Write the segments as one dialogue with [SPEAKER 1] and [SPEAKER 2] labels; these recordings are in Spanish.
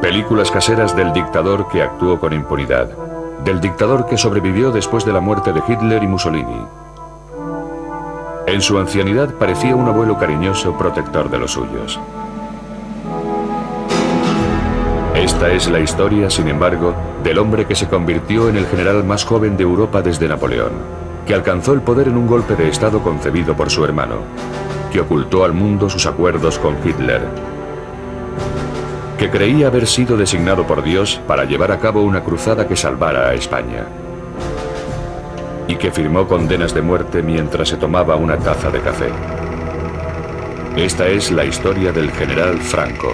[SPEAKER 1] Películas caseras del dictador que actuó con impunidad, del dictador que sobrevivió después de la muerte de Hitler y Mussolini. En su ancianidad parecía un abuelo cariñoso, protector de los suyos. Esta es la historia, sin embargo, del hombre que se convirtió en el general más joven de Europa desde Napoleón, que alcanzó el poder en un golpe de Estado concebido por su hermano, que ocultó al mundo sus acuerdos con Hitler, que creía haber sido designado por Dios para llevar a cabo una cruzada que salvara a España, y que firmó condenas de muerte mientras se tomaba una taza de café. Esta es la historia del general Franco.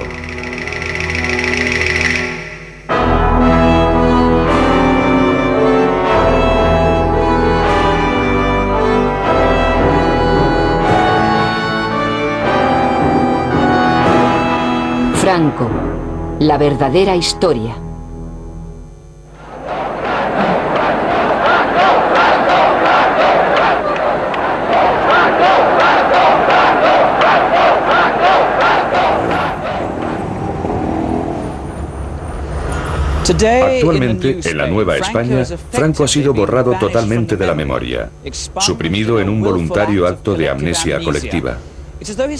[SPEAKER 2] Franco, la verdadera historia.
[SPEAKER 1] Actualmente, en la Nueva España, Franco ha sido borrado totalmente de la memoria, suprimido en un voluntario acto de amnesia colectiva.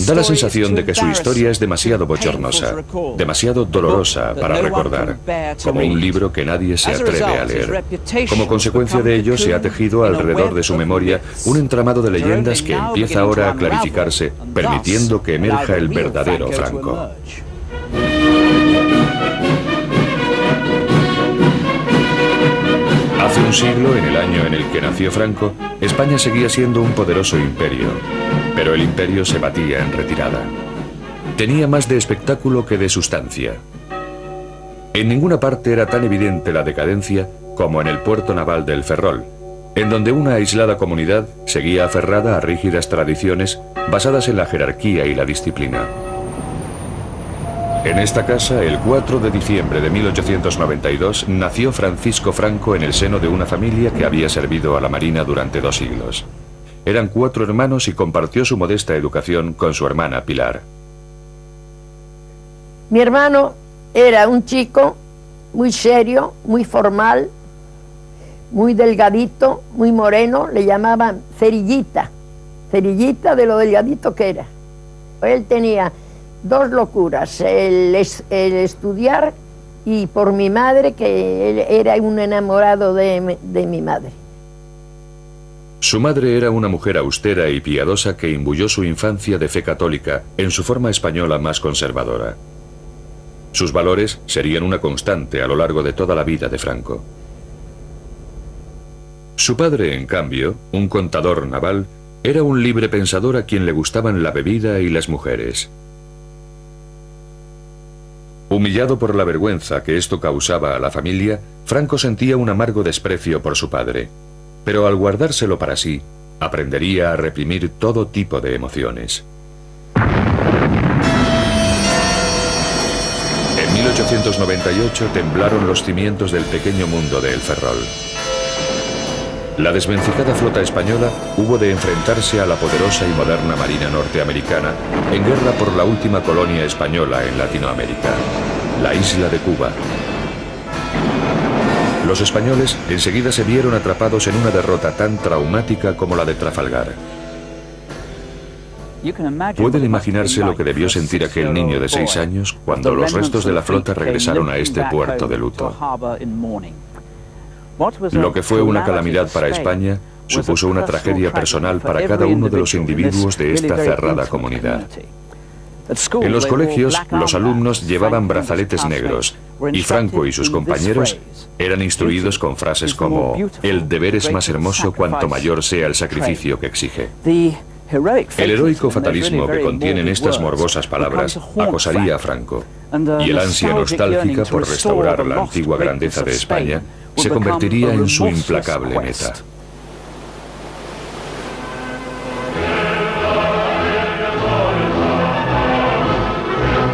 [SPEAKER 1] Da la sensación de que su historia es demasiado bochornosa, demasiado dolorosa para recordar, como un libro que nadie se atreve a leer. Como consecuencia de ello, se ha tejido alrededor de su memoria un entramado de leyendas que empieza ahora a clarificarse, permitiendo que emerja el verdadero Franco. Hace un siglo, en el año en el que nació Franco, España seguía siendo un poderoso imperio, pero el imperio se batía en retirada. Tenía más de espectáculo que de sustancia. En ninguna parte era tan evidente la decadencia como en el puerto naval del Ferrol, en donde una aislada comunidad seguía aferrada a rígidas tradiciones basadas en la jerarquía y la disciplina. En esta casa, el 4 de diciembre de 1892, nació Francisco Franco en el seno de una familia que había servido a la Marina durante 2 siglos. Eran 4 hermanos y compartió su modesta educación con su hermana Pilar.
[SPEAKER 3] Mi hermano era un chico muy serio, muy formal, muy delgadito, muy moreno, le llamaban cerillita, cerillita de lo delgadito que era. Él tenía 2 locuras, el estudiar y por mi madre, que él era un enamorado de mi madre.
[SPEAKER 1] Su madre era una mujer austera y piadosa que imbuyó su infancia de fe católica en su forma española más conservadora. Sus valores serían una constante a lo largo de toda la vida de Franco. Su padre, en cambio, un contador naval, era un libre pensador a quien le gustaban la bebida y las mujeres. Humillado por la vergüenza que esto causaba a la familia, Franco sentía un amargo desprecio por su padre, pero al guardárselo para sí, aprendería a reprimir todo tipo de emociones. En 1898 temblaron los cimientos del pequeño mundo de El Ferrol. La desvencijada flota española hubo de enfrentarse a la poderosa y moderna marina norteamericana en guerra por la última colonia española en Latinoamérica, la isla de Cuba. Los españoles enseguida se vieron atrapados en una derrota tan traumática como la de Trafalgar. Pueden imaginarse lo que debió sentir aquel niño de 6 años cuando los restos de la flota regresaron a este puerto de luto. Lo que fue una calamidad para España supuso una tragedia personal para cada uno de los individuos de esta cerrada comunidad. En los colegios, los alumnos llevaban brazaletes negros y Franco y sus compañeros eran instruidos con frases como «El deber es más hermoso cuanto mayor sea el sacrificio que exige». El heroico fatalismo que contienen estas morbosas palabras acosaría a Franco, y el ansia nostálgica por restaurar la antigua grandeza de España se convertiría en su implacable meta.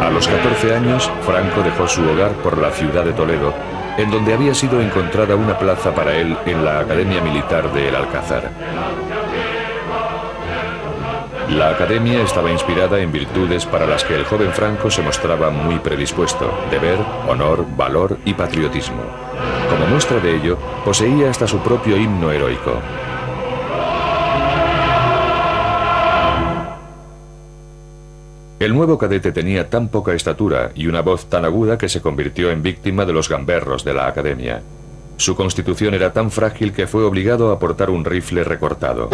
[SPEAKER 1] A los 14 años, Franco dejó su hogar por la ciudad de Toledo, en donde había sido encontrada una plaza para él en la Academia Militar de El Alcázar. La academia estaba inspirada en virtudes para las que el joven Franco se mostraba muy predispuesto: deber, honor, valor y patriotismo. Como muestra de ello, poseía hasta su propio himno heroico. El nuevo cadete tenía tan poca estatura y una voz tan aguda que se convirtió en víctima de los gamberros de la academia. Su constitución era tan frágil que fue obligado a portar un rifle recortado.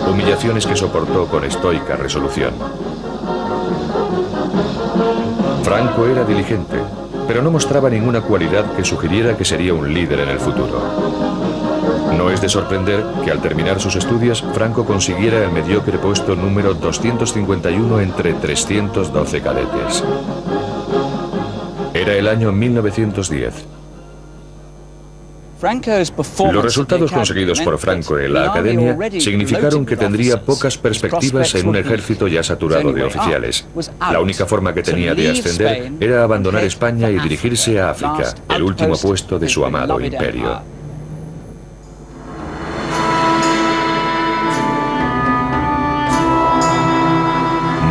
[SPEAKER 1] Humillaciones que soportó con estoica resolución. Franco era diligente, pero no mostraba ninguna cualidad que sugiriera que sería un líder en el futuro. No es de sorprender que al terminar sus estudios, Franco consiguiera el mediocre puesto número 251 entre 312 cadetes. Era el año 1910. Los resultados conseguidos por Franco en la academia significaron que tendría pocas perspectivas en un ejército ya saturado de oficiales. La única forma que tenía de ascender era abandonar España y dirigirse a África, el último puesto de su amado imperio.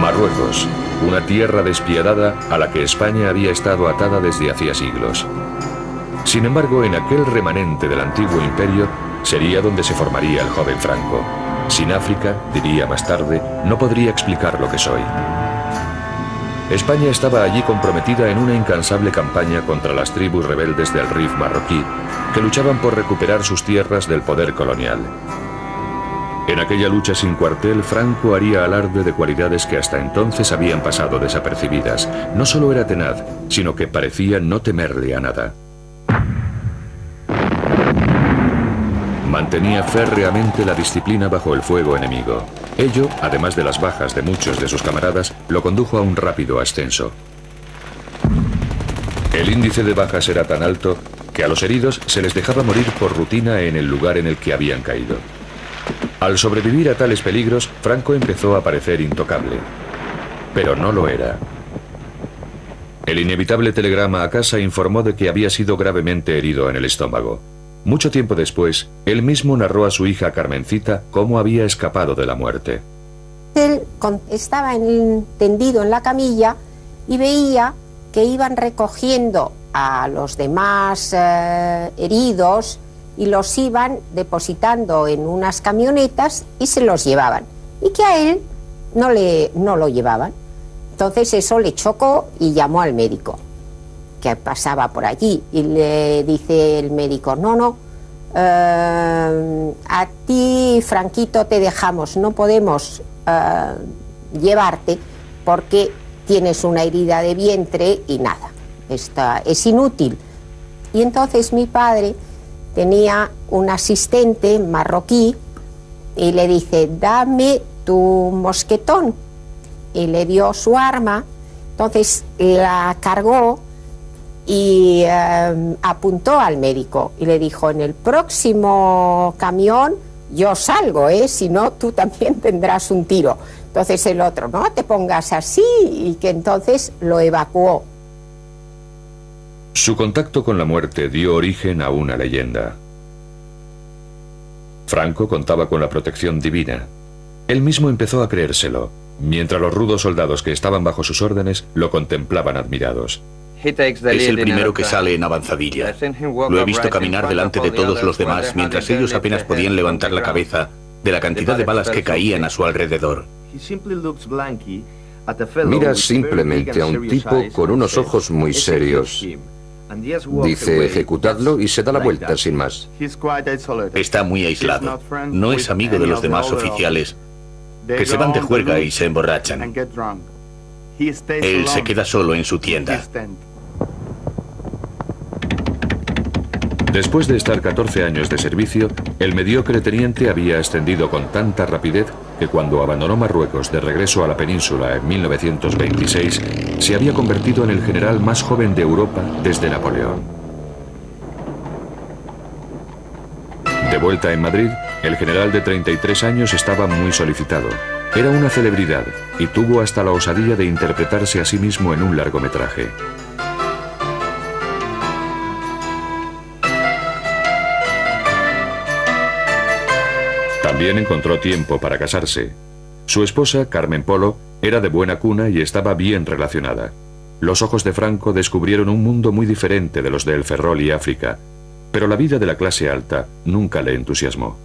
[SPEAKER 1] Marruecos, una tierra despiadada a la que España había estado atada desde hacía siglos. Sin embargo, en aquel remanente del antiguo imperio sería donde se formaría el joven Franco. Sin África, diría más tarde, no podría explicar lo que soy. España estaba allí comprometida en una incansable campaña contra las tribus rebeldes del Rif marroquí, que luchaban por recuperar sus tierras del poder colonial. En aquella lucha sin cuartel, Franco haría alarde de cualidades que hasta entonces habían pasado desapercibidas. No solo era tenaz, sino que parecía no temerle a nada. Mantenía férreamente la disciplina bajo el fuego enemigo. Ello, además de las bajas de muchos de sus camaradas, lo condujo a un rápido ascenso. El índice de bajas era tan alto que a los heridos se les dejaba morir por rutina en el lugar en el que habían caído. Al sobrevivir a tales peligros, Franco empezó a parecer intocable. Pero no lo era. El inevitable telegrama a casa informó de que había sido gravemente herido en el estómago. Mucho tiempo después, él mismo narró a su hija Carmencita cómo había escapado de la muerte.
[SPEAKER 4] Él estaba tendido en la camilla y veía que iban recogiendo a los demás heridos y los iban depositando en unas camionetas y se los llevaban. Y que a él no lo llevaban. Entonces eso le chocó y llamó al médico que pasaba por allí y le dice el médico: no, a ti, Franquito, te dejamos, no podemos llevarte porque tienes una herida de vientre y nada, es inútil. Y entonces mi padre tenía un asistente marroquí y le dice: dame tu mosquetón, y le dio su arma. Entonces la cargó y apuntó al médico y le dijo: en el próximo camión yo salgo, si no tú también tendrás un tiro. Entonces el otro: no te pongas así, y que entonces lo evacuó.
[SPEAKER 1] Su contacto con la muerte dio origen a una leyenda. Franco contaba con la protección divina. Él mismo empezó a creérselo, mientras los rudos soldados que estaban bajo sus órdenes lo contemplaban admirados.
[SPEAKER 5] Es el primero que sale en avanzadilla. Lo he visto caminar delante de todos los demás mientras ellos apenas podían levantar la cabeza de la cantidad de balas que caían a su alrededor.
[SPEAKER 6] Mira simplemente a un tipo con unos ojos muy serios. Dice: ejecutadlo, y se da la vuelta sin más.
[SPEAKER 5] Está muy aislado. No es amigo de los demás oficiales, que se van de juerga y se emborrachan. Él se queda solo en su tienda.
[SPEAKER 1] Después de estar 14 años de servicio, el mediocre teniente había ascendido con tanta rapidez que cuando abandonó Marruecos de regreso a la península en 1926, se había convertido en el general más joven de Europa desde Napoleón. De vuelta en Madrid, el general de 33 años estaba muy solicitado. Era una celebridad y tuvo hasta la osadía de interpretarse a sí mismo en un largometraje. También encontró tiempo para casarse. Su esposa, Carmen Polo, era de buena cuna y estaba bien relacionada. Los ojos de Franco descubrieron un mundo muy diferente de los de El Ferrol y África, pero la vida de la clase alta nunca le entusiasmó.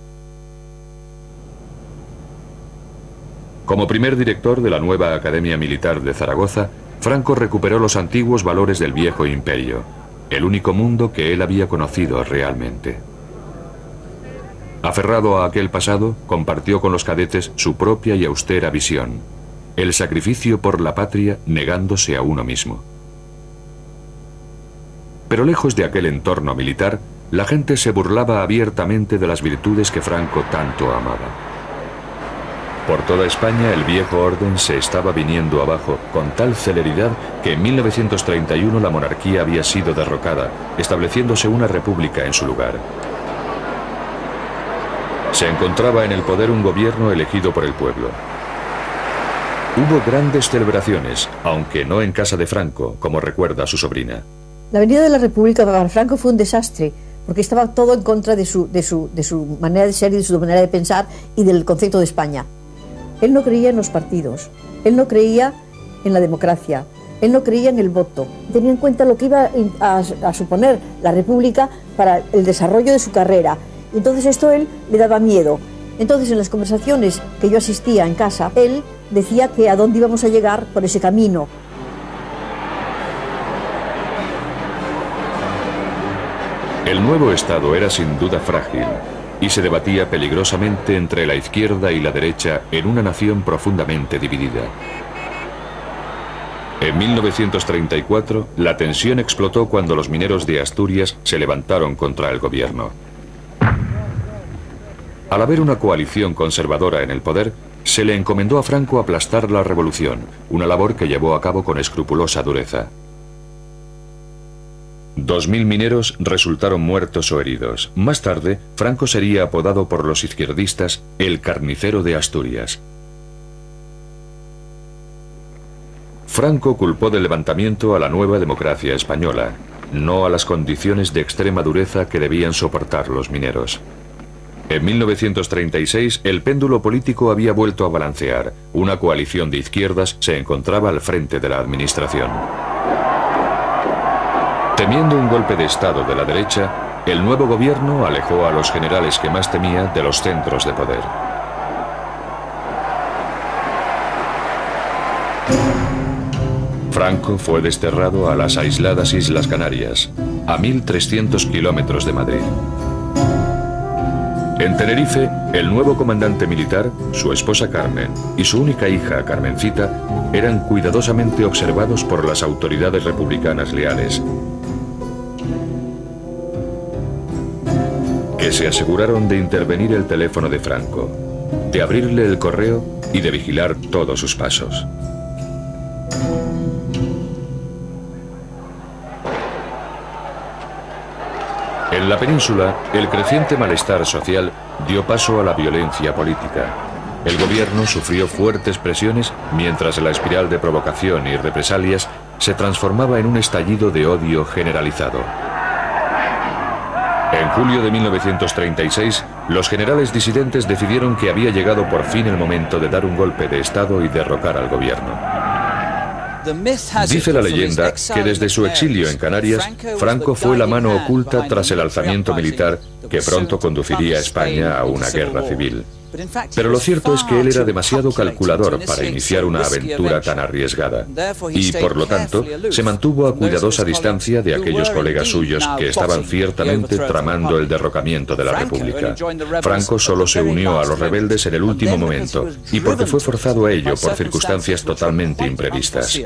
[SPEAKER 1] Como primer director de la nueva Academia Militar de Zaragoza, Franco recuperó los antiguos valores del viejo imperio, el único mundo que él había conocido realmente. Aferrado a aquel pasado, compartió con los cadetes su propia y austera visión: el sacrificio por la patria negándose a uno mismo. Pero lejos de aquel entorno militar, la gente se burlaba abiertamente de las virtudes que Franco tanto amaba. Por toda España el viejo orden se estaba viniendo abajo con tal celeridad que en 1931 la monarquía había sido derrocada, estableciéndose una república en su lugar. Se encontraba en el poder un gobierno elegido por el pueblo. Hubo grandes celebraciones, aunque no en casa de Franco, como recuerda su sobrina.
[SPEAKER 7] La venida de la República para Franco fue un desastre, porque estaba todo en contra de su manera de ser y de su manera de pensar y del concepto de España. Él no creía en los partidos, él no creía en la democracia, él no creía en el voto. Tenía en cuenta lo que iba a suponer la República para el desarrollo de su carrera. Entonces esto a él le daba miedo. Entonces en las conversaciones que yo asistía en casa, él decía que a dónde íbamos a llegar por ese camino.
[SPEAKER 1] El nuevo Estado era sin duda frágil y se debatía peligrosamente entre la izquierda y la derecha en una nación profundamente dividida. En 1934, la tensión explotó cuando los mineros de Asturias se levantaron contra el gobierno. Al haber una coalición conservadora en el poder, se le encomendó a Franco aplastar la revolución, una labor que llevó a cabo con escrupulosa dureza. 2000 mineros resultaron muertos o heridos. Más tarde, Franco sería apodado por los izquierdistas el carnicero de Asturias. Franco culpó del levantamiento a la nueva democracia española, no a las condiciones de extrema dureza que debían soportar los mineros. En 1936, el péndulo político había vuelto a balancear. Una coalición de izquierdas se encontraba al frente de la administración. Temiendo un golpe de Estado de la derecha, el nuevo gobierno alejó a los generales que más temía de los centros de poder. Franco fue desterrado a las aisladas Islas Canarias, a 1300 kilómetros de Madrid. En Tenerife, el nuevo comandante militar, su esposa Carmen y su única hija, Carmencita, eran cuidadosamente observados por las autoridades republicanas leales, que se aseguraron de intervenir el teléfono de Franco, de abrirle el correo y de vigilar todos sus pasos. En la península, el creciente malestar social dio paso a la violencia política. El gobierno sufrió fuertes presiones mientras la espiral de provocación y represalias se transformaba en un estallido de odio generalizado. En julio de 1936, los generales disidentes decidieron que había llegado por fin el momento de dar un golpe de Estado y derrocar al gobierno. Dice la leyenda que desde su exilio en Canarias, Franco fue la mano oculta tras el alzamiento militar que pronto conduciría a España a una guerra civil. Pero lo cierto es que él era demasiado calculador para iniciar una aventura tan arriesgada y, por lo tanto, se mantuvo a cuidadosa distancia de aquellos colegas suyos que estaban ciertamente tramando el derrocamiento de la República. Franco solo se unió a los rebeldes en el último momento y porque fue forzado a ello por circunstancias totalmente imprevistas.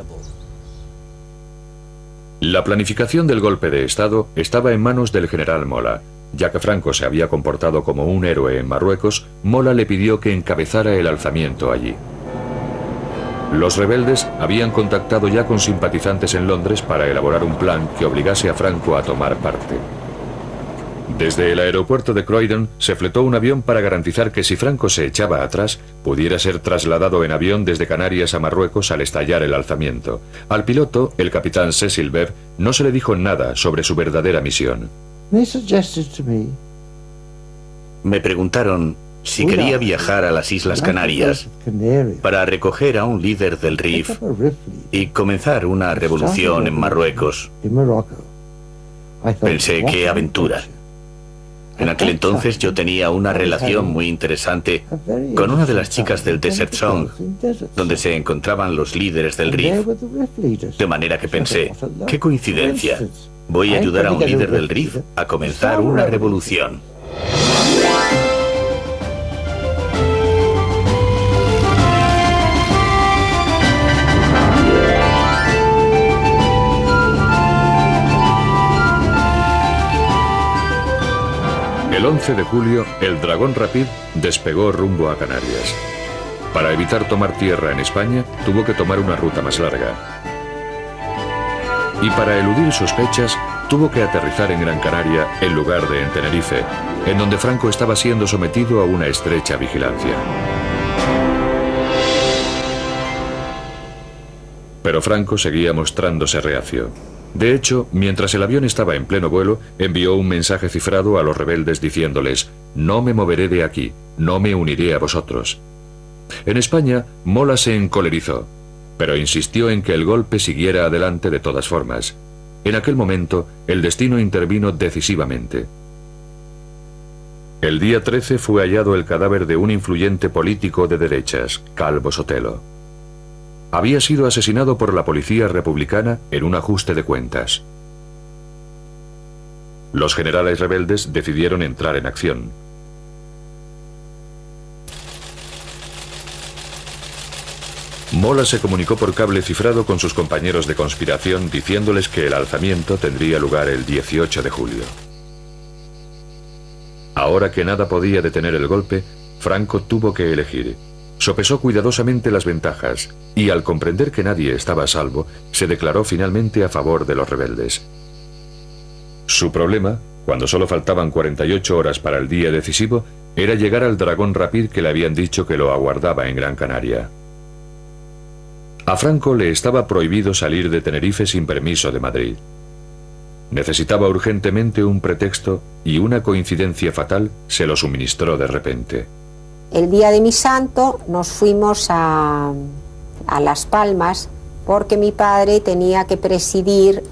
[SPEAKER 1] La planificación del golpe de Estado estaba en manos del general Mola. Ya que Franco se había comportado como un héroe en Marruecos, Mola le pidió que encabezara el alzamiento allí. Los rebeldes habían contactado ya con simpatizantes en Londres para elaborar un plan que obligase a Franco a tomar parte. Desde el aeropuerto de Croydon se fletó un avión para garantizar que si Franco se echaba atrás, pudiera ser trasladado en avión desde Canarias a Marruecos al estallar el alzamiento. Al piloto, el capitán Cecil Bev, no se le dijo nada sobre su verdadera misión.
[SPEAKER 5] Me preguntaron si quería viajar a las Islas Canarias para recoger a un líder del RIF y comenzar una revolución en Marruecos. Pensé, qué aventura. En aquel entonces yo tenía una relación muy interesante con una de las chicas del Desert Song, donde se encontraban los líderes del RIF. De manera que pensé, qué coincidencia, voy a ayudar a un líder del RIF a comenzar una revolución.
[SPEAKER 1] El 11 de julio, el Dragón Rapid despegó rumbo a Canarias. Para evitar tomar tierra en España, tuvo que tomar una ruta más larga. Y para eludir sospechas, tuvo que aterrizar en Gran Canaria en lugar de en Tenerife, en donde Franco estaba siendo sometido a una estrecha vigilancia. Pero Franco seguía mostrándose reacio. De hecho, mientras el avión estaba en pleno vuelo, envió un mensaje cifrado a los rebeldes diciéndoles: «No me moveré de aquí, no me uniré a vosotros». En España, Mola se encolerizó, pero insistió en que el golpe siguiera adelante de todas formas. En aquel momento, el destino intervino decisivamente. El día 13 fue hallado el cadáver de un influyente político de derechas, Calvo Sotelo. Había sido asesinado por la policía republicana en un ajuste de cuentas. Los generales rebeldes decidieron entrar en acción. Mola se comunicó por cable cifrado con sus compañeros de conspiración diciéndoles que el alzamiento tendría lugar el 18 de julio. Ahora que nada podía detener el golpe, Franco tuvo que elegir. Sopesó cuidadosamente las ventajas y, al comprender que nadie estaba a salvo, se declaró finalmente a favor de los rebeldes. Su problema, cuando solo faltaban 48 horas para el día decisivo, era llegar al Dragón Rapid que le habían dicho que lo aguardaba en Gran Canaria. A Franco le estaba prohibido salir de Tenerife sin permiso de Madrid. Necesitaba urgentemente un pretexto y una coincidencia fatal se lo suministró de repente.
[SPEAKER 4] El día de mi santo nos fuimos a Las Palmas porque mi padre tenía que presidir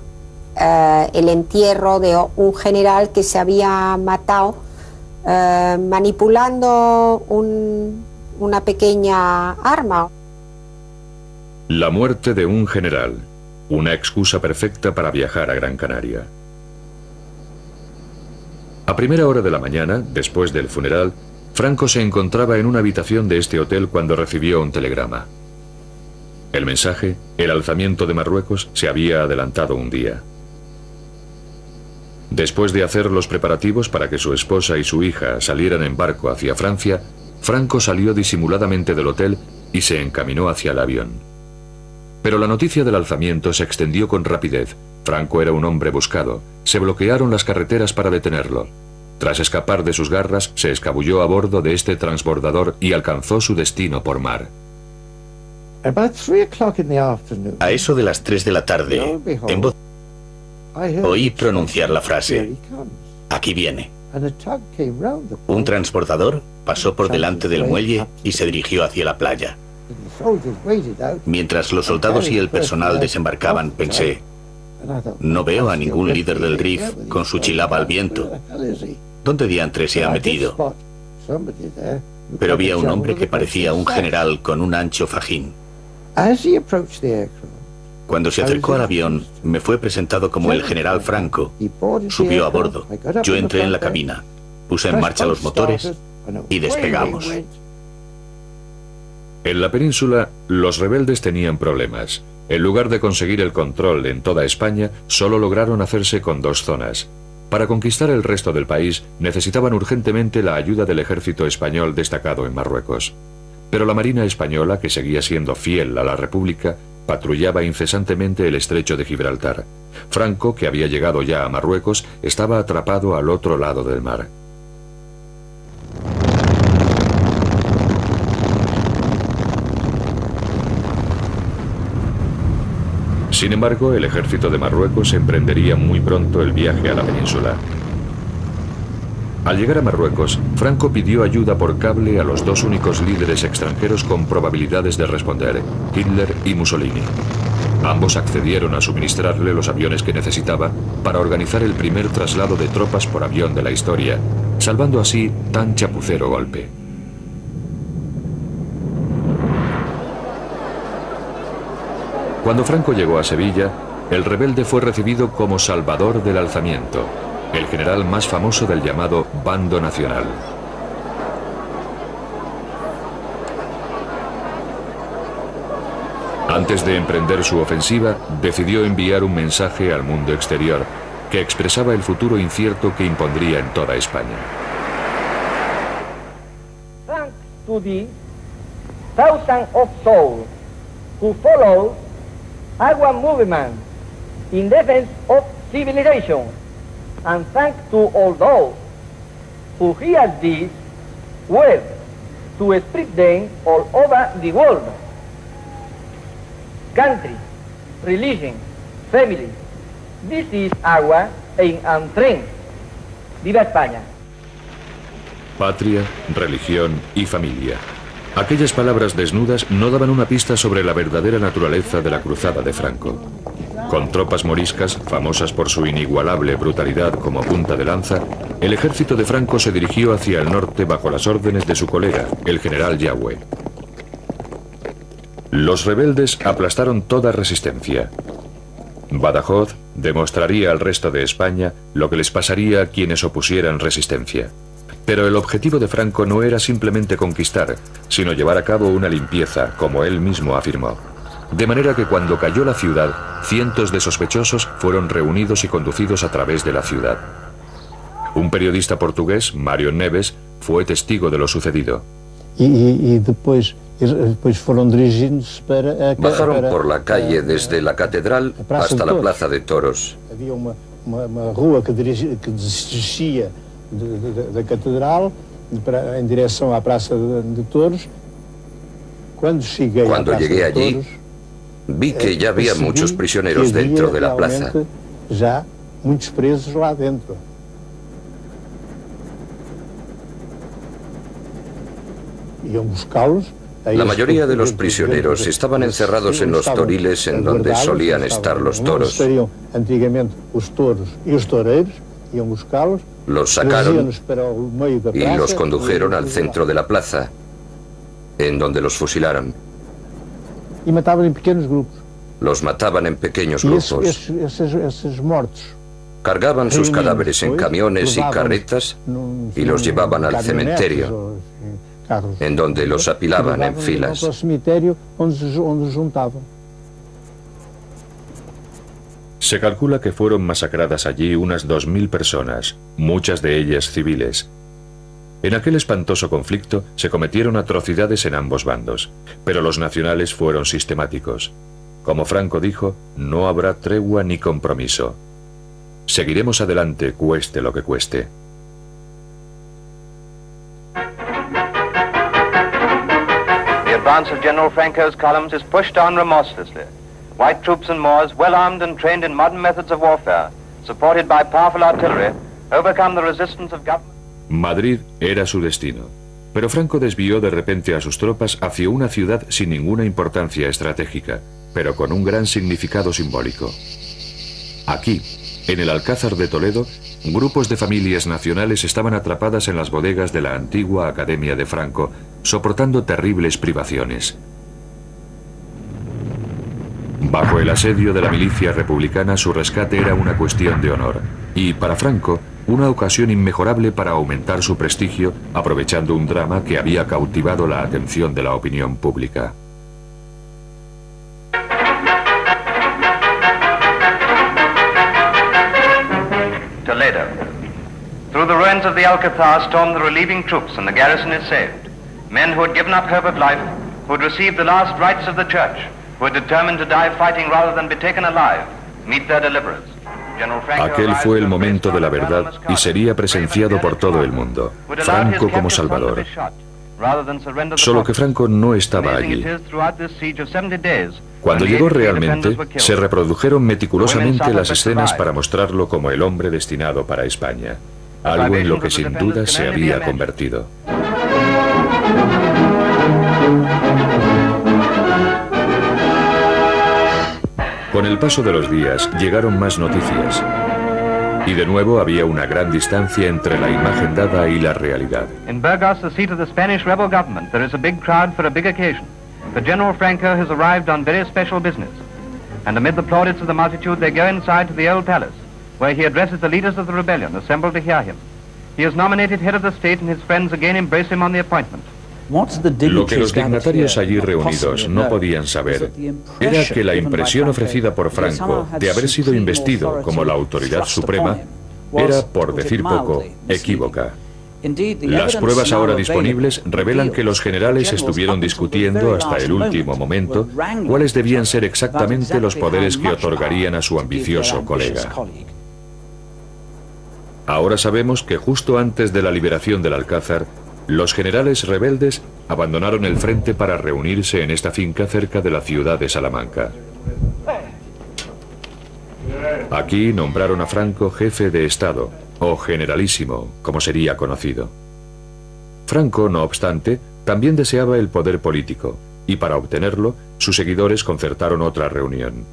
[SPEAKER 4] el entierro de un general que se había matado manipulando una pequeña arma.
[SPEAKER 1] La muerte de un general, una excusa perfecta para viajar a Gran Canaria. A primera hora de la mañana, después del funeral, Franco se encontraba en una habitación de este hotel cuando recibió un telegrama. El mensaje, el alzamiento de Marruecos, se había adelantado un día. Después de hacer los preparativos para que su esposa y su hija salieran en barco hacia Francia, Franco salió disimuladamente del hotel y se encaminó hacia el avión. Pero la noticia del alzamiento se extendió con rapidez. Franco era un hombre buscado. Se bloquearon las carreteras para detenerlo. Tras escapar de sus garras, se escabulló a bordo de este transbordador y alcanzó su destino por mar.
[SPEAKER 5] A eso de las 3 de la tarde, en voz oí pronunciar la frase: «Aquí viene». Un transbordador pasó por delante del muelle y se dirigió hacia la playa. Mientras los soldados y el personal desembarcaban, pensé: no veo a ningún líder del RIF con su chilaba al viento. ¿Dónde diantre se ha metido? Pero vi a un hombre que parecía un general con un ancho fajín. Cuando se acercó al avión, me fue presentado como el general Franco. Subió a bordo. Yo entré en la cabina, puse en marcha los motores y despegamos.
[SPEAKER 1] En la península, los rebeldes tenían problemas. En lugar de conseguir el control en toda España, solo lograron hacerse con 2 zonas. Para conquistar el resto del país, necesitaban urgentemente la ayuda del ejército español destacado en Marruecos. Pero la Marina española, que seguía siendo fiel a la República, patrullaba incesantemente el estrecho de Gibraltar. Franco, que había llegado ya a Marruecos, estaba atrapado al otro lado del mar. Sin embargo, el ejército de Marruecos emprendería muy pronto el viaje a la península. Al llegar a Marruecos, Franco pidió ayuda por cable a los dos únicos líderes extranjeros con probabilidades de responder, Hitler y Mussolini. Ambos accedieron a suministrarle los aviones que necesitaba para organizar el primer traslado de tropas por avión de la historia, salvando así tan chapucero golpe. Cuando Franco llegó a Sevilla, el rebelde fue recibido como salvador del alzamiento, el general más famoso del llamado Bando Nacional. Antes de emprender su ofensiva, decidió enviar un mensaje al mundo exterior que expresaba el futuro incierto que impondría en toda España.
[SPEAKER 8] Thanks to the thousands of souls who follow our movement in defense of civilization, and thanks to all those who hear this word to spread them all over the world. Country, religion, family, this is our aim and strength. ¡Viva España!
[SPEAKER 1] Patria, religión y familia. Aquellas palabras desnudas no daban una pista sobre la verdadera naturaleza de la cruzada de Franco. Con tropas moriscas, famosas por su inigualable brutalidad como punta de lanza, el ejército de Franco se dirigió hacia el norte bajo las órdenes de su colega, el general Yagüe. Los rebeldes aplastaron toda resistencia. Badajoz demostraría al resto de España lo que les pasaría a quienes opusieran resistencia. Pero el objetivo de Franco no era simplemente conquistar, sino llevar a cabo una limpieza, como él mismo afirmó. De manera que cuando cayó la ciudad, cientos de sospechosos fueron reunidos y conducidos a través de la ciudad. Un periodista portugués, Mário Neves, fue testigo de lo sucedido.
[SPEAKER 6] Bajaron por la calle desde la catedral hasta la plaza de toros.
[SPEAKER 9] Había uma rua que descia da catedral em direção à praça de toros.
[SPEAKER 6] Cuando llegué allí, vi que ya había muchos prisioneros dentro de la plaza.
[SPEAKER 9] Já muitos presos lá dentro. Iam buscá-los.
[SPEAKER 6] La mayoría de los prisioneros estaban encerrados en los toriles en donde solían estar los toros. Los sacaron y los condujeron al centro de la plaza, en donde los fusilaron. Los mataban en pequeños grupos. Cargaban sus cadáveres en camiones y carretas y los llevaban al cementerio, en donde los apilaban en filas.
[SPEAKER 1] Se calcula que fueron masacradas allí unas 2000 personas, muchas de ellas civiles. En aquel espantoso conflicto se cometieron atrocidades en ambos bandos, pero los nacionales fueron sistemáticos. Como Franco dijo, no habrá tregua ni compromiso. Seguiremos adelante, cueste lo que cueste.
[SPEAKER 10] The advance of General Franco's columns is pushed on remorselessly. White troops and Moors, well armed and trained in modern methods of warfare, supported by powerful artillery, overcome the resistance of government.
[SPEAKER 1] Madrid era su destino, pero Franco desvió de repente a sus tropas hacia una ciudad sin ninguna importancia estratégica, pero con un gran significado simbólico. Aquí, en el Alcázar de Toledo, grupos de familias nacionales estaban atrapadas en las bodegas de la antigua Academia de Franco, soportando terribles privaciones. Bajo el asedio de la milicia republicana, su rescate era una cuestión de honor, y para Franco, una ocasión inmejorable para aumentar su prestigio, aprovechando un drama que había cautivado la atención de la opinión pública.
[SPEAKER 10] Toledo. Through the ruins of the Alcazar stormed the relieving troops and the garrison is saved. Men who had given up hope of life, who had received the last rites of the church, who had determined to die fighting rather than be taken alive, meet their deliverers.
[SPEAKER 1] Aquel fue el momento de la verdad y sería presenciado por todo el mundo. Franco como Salvador. Solo que Franco no estaba allí. Cuando llegó realmente, se reprodujeron meticulosamente las escenas para mostrarlo como el hombre destinado para España. algo en lo que sin duda se había convertido. Con el paso de los días llegaron más noticias. Y de nuevo había una gran distancia entre la imagen dada y la realidad.
[SPEAKER 10] In Burgos, the seat of the Spanish rebel government, there is a big crowd for a big occasion. But General Franco has arrived on very special business. And amid the plaudits of the multitude, they go inside to the old palace, where he addresses the leaders of the rebellion assembled to hear him. He is nominated head of the state, and his friends again embrace him on the appointment.
[SPEAKER 1] Lo que los dignatarios allí reunidos no podían saber era que la impresión ofrecida por Franco de haber sido investido como la autoridad suprema era, por decir poco, equívoca. Las pruebas ahora disponibles revelan que los generales estuvieron discutiendo hasta el último momento cuáles debían ser exactamente los poderes que otorgarían a su ambicioso colega. Ahora sabemos que justo antes de la liberación del Alcázar, los generales rebeldes abandonaron el frente para reunirse en esta finca cerca de la ciudad de Salamanca. Aquí nombraron a Franco jefe de Estado, o generalísimo, como sería conocido. Franco, no obstante, también deseaba el poder político, y para obtenerlo, sus seguidores concertaron otra reunión.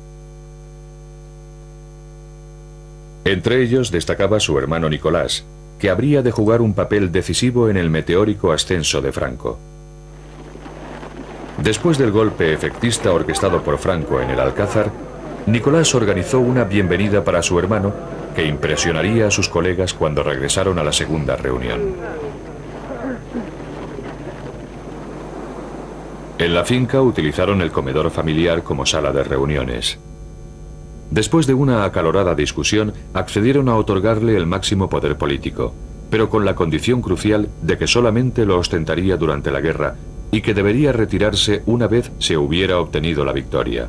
[SPEAKER 1] Entre ellos destacaba su hermano Nicolás, que habría de jugar un papel decisivo en el meteórico ascenso de Franco. Después del golpe efectista orquestado por Franco en el Alcázar, Nicolás organizó una bienvenida para su hermano que impresionaría a sus colegas cuando regresaron a la segunda reunión. En la finca utilizaron el comedor familiar como sala de reuniones. Después de una acalorada discusión, accedieron a otorgarle el máximo poder político, pero con la condición crucial de que solamente lo ostentaría durante la guerra y que debería retirarse una vez se hubiera obtenido la victoria,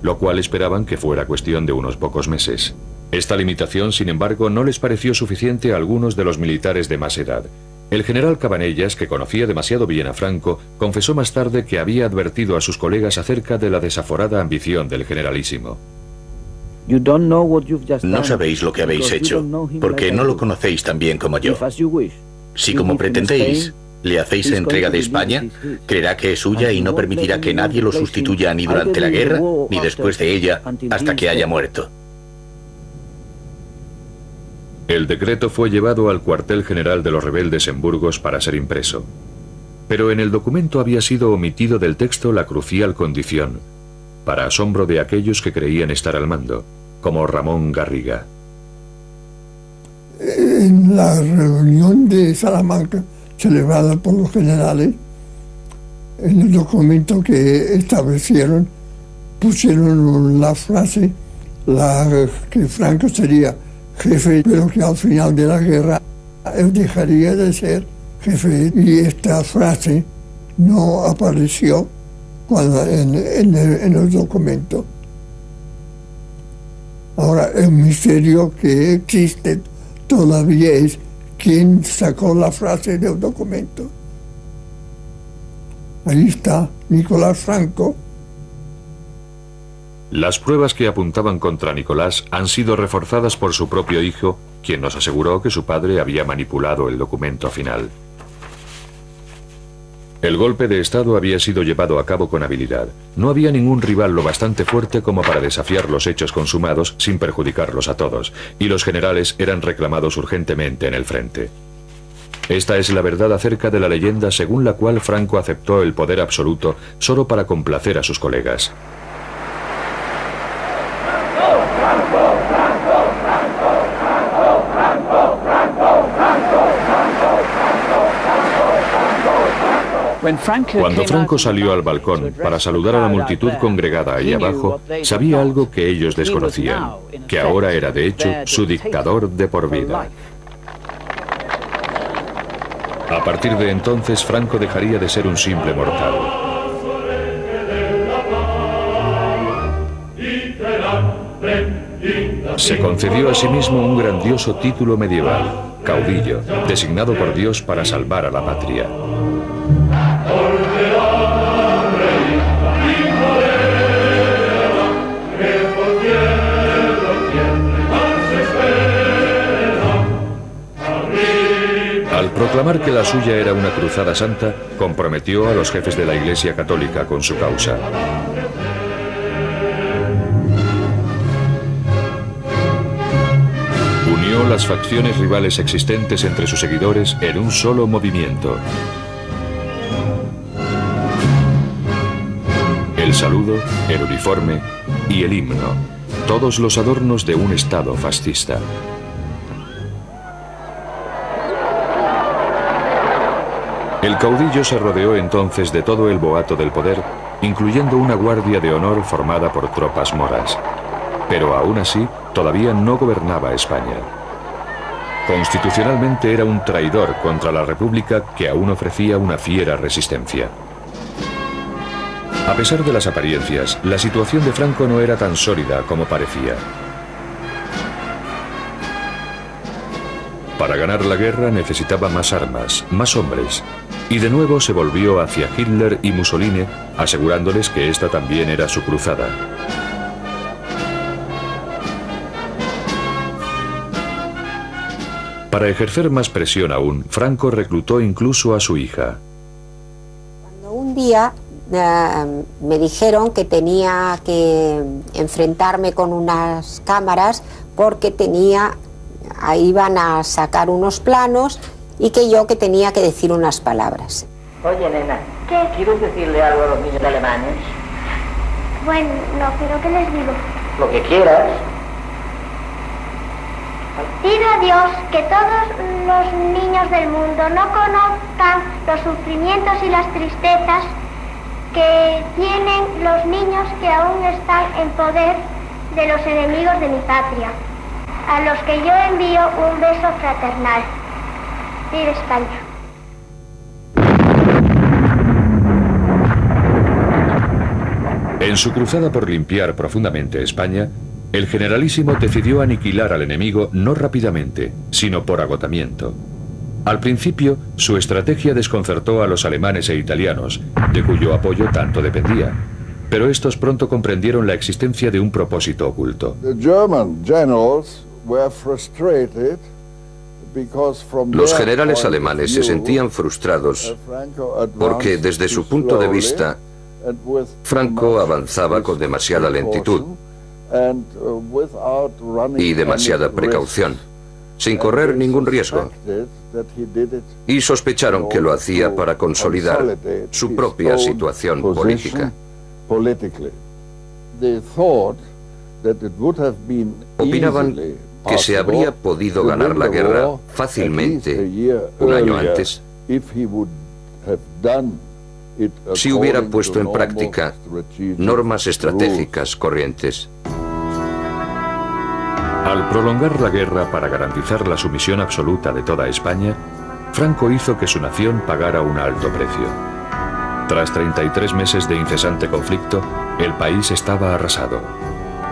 [SPEAKER 1] lo cual esperaban que fuera cuestión de unos pocos meses. Esta limitación, sin embargo, no les pareció suficiente a algunos de los militares de más edad. El general Cabanellas, que conocía demasiado bien a Franco, confesó más tarde que había advertido a sus colegas acerca de la desaforada ambición del generalísimo.
[SPEAKER 5] No sabéis lo que habéis hecho, porque no lo conocéis tan bien como yo. Si, como pretendéis, le hacéis entrega de España, creerá que es suya y no permitirá que nadie lo sustituya ni durante la guerra, ni después de ella, hasta que haya muerto.
[SPEAKER 1] El decreto fue llevado al cuartel general de los rebeldes en Burgos para ser impreso. Pero en el documento había sido omitido del texto la crucial condición, para asombro de aquellos que creían estar al mando, como Ramón Garriga.
[SPEAKER 11] En la reunión de Salamanca, celebrada por los generales, en el documento que establecieron, pusieron la frase que Franco sería jefe, pero que al final de la guerra él dejaría de ser jefe, y esta frase no apareció en el documento. Ahora, el misterio que existe todavía es quién sacó la frase del documento. Ahí está Nicolás Franco.
[SPEAKER 1] Las pruebas que apuntaban contra Nicolás han sido reforzadas por su propio hijo, quien nos aseguró que su padre había manipulado el documento final. El golpe de Estado había sido llevado a cabo con habilidad. No había ningún rival lo bastante fuerte como para desafiar los hechos consumados sin perjudicarlos a todos, y los generales eran reclamados urgentemente en el frente. Esta es la verdad acerca de la leyenda según la cual Franco aceptó el poder absoluto solo para complacer a sus colegas. Cuando Franco salió al balcón para saludar a la multitud congregada ahí abajo, sabía algo que ellos desconocían, que ahora era de hecho su dictador de por vida. A partir de entonces, Franco dejaría de ser un simple mortal. Se concedió a sí mismo un grandioso título medieval, caudillo, designado por Dios para salvar a la patria. proclamar que la suya era una cruzada santa, comprometió a los jefes de la Iglesia Católica con su causa. Unió las facciones rivales existentes entre sus seguidores en un solo movimiento. El saludo, el uniforme y el himno, todos los adornos de un Estado fascista. El caudillo se rodeó entonces de todo el boato del poder, incluyendo una guardia de honor formada por tropas moras. Pero aún así, todavía no gobernaba España. Constitucionalmente era un traidor contra la República que aún ofrecía una fiera resistencia. A pesar de las apariencias, la situación de Franco no era tan sólida como parecía. Para ganar la guerra necesitaba más armas, más hombres, y de nuevo se volvió hacia Hitler y Mussolini, asegurándoles que esta también era su cruzada. Para ejercer más presión aún, Franco reclutó incluso a su hija.
[SPEAKER 4] Cuando un día me dijeron que tenía que enfrentarme con unas cámaras porque iban a sacar unos planos y que tenía que decir unas palabras.
[SPEAKER 12] Oye, nena,
[SPEAKER 13] ¿qué?
[SPEAKER 12] ¿Quieres decirle algo a los niños alemanes?
[SPEAKER 13] Bueno, no, pero ¿qué les digo?
[SPEAKER 12] Lo que quieras.
[SPEAKER 13] Pido a Dios que todos los niños del mundo no conozcan los sufrimientos y las tristezas que tienen los niños que aún están en poder de los enemigos de mi patria, a los que yo envío un beso fraternal. ¡Viva España!
[SPEAKER 1] En su cruzada por limpiar profundamente España, el generalísimo decidió aniquilar al enemigo no rápidamente, sino por agotamiento. Al principio, su estrategia desconcertó a los alemanes e italianos, de cuyo apoyo tanto dependía. Pero estos pronto comprendieron la existencia de un propósito oculto.
[SPEAKER 6] Los generales alemanes se sentían frustrados porque, desde su punto de vista, Franco avanzaba con demasiada lentitud y demasiada precaución, sin correr ningún riesgo, y sospecharon que lo hacía para consolidar su propia situación política. Opinaban que se habría podido ganar la guerra fácilmente un año antes si hubiera puesto en práctica normas estratégicas corrientes.
[SPEAKER 1] Al prolongar la guerra para garantizar la sumisión absoluta de toda España, Franco hizo que su nación pagara un alto precio. Tras 33 meses de incesante conflicto, el país estaba arrasado.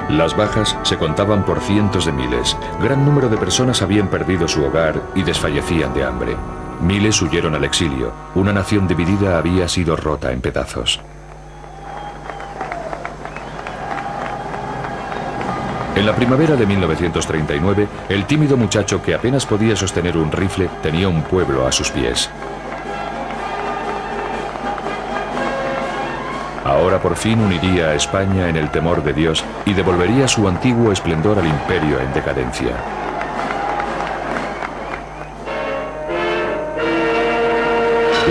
[SPEAKER 1] Las bajas se contaban por cientos de miles. Gran número de personas habían perdido su hogar y desfallecían de hambre. Miles huyeron al exilio. Una nación dividida había sido rota en pedazos. En la primavera de 1939, el tímido muchacho que apenas podía sostener un rifle tenía un pueblo a sus pies. Ahora por fin uniría a España en el temor de Dios y devolvería su antiguo esplendor al imperio en decadencia.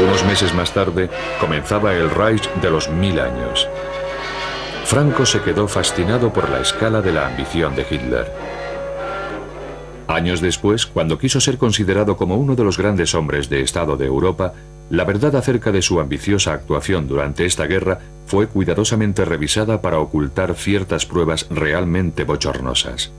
[SPEAKER 1] Unos meses más tarde, comenzaba el Reich de los 1000 años. Franco se quedó fascinado por la escala de la ambición de Hitler. Años después, cuando quiso ser considerado como uno de los grandes hombres de Estado de Europa, la verdad acerca de su ambiciosa actuación durante esta guerra fue cuidadosamente revisada para ocultar ciertas pruebas realmente bochornosas.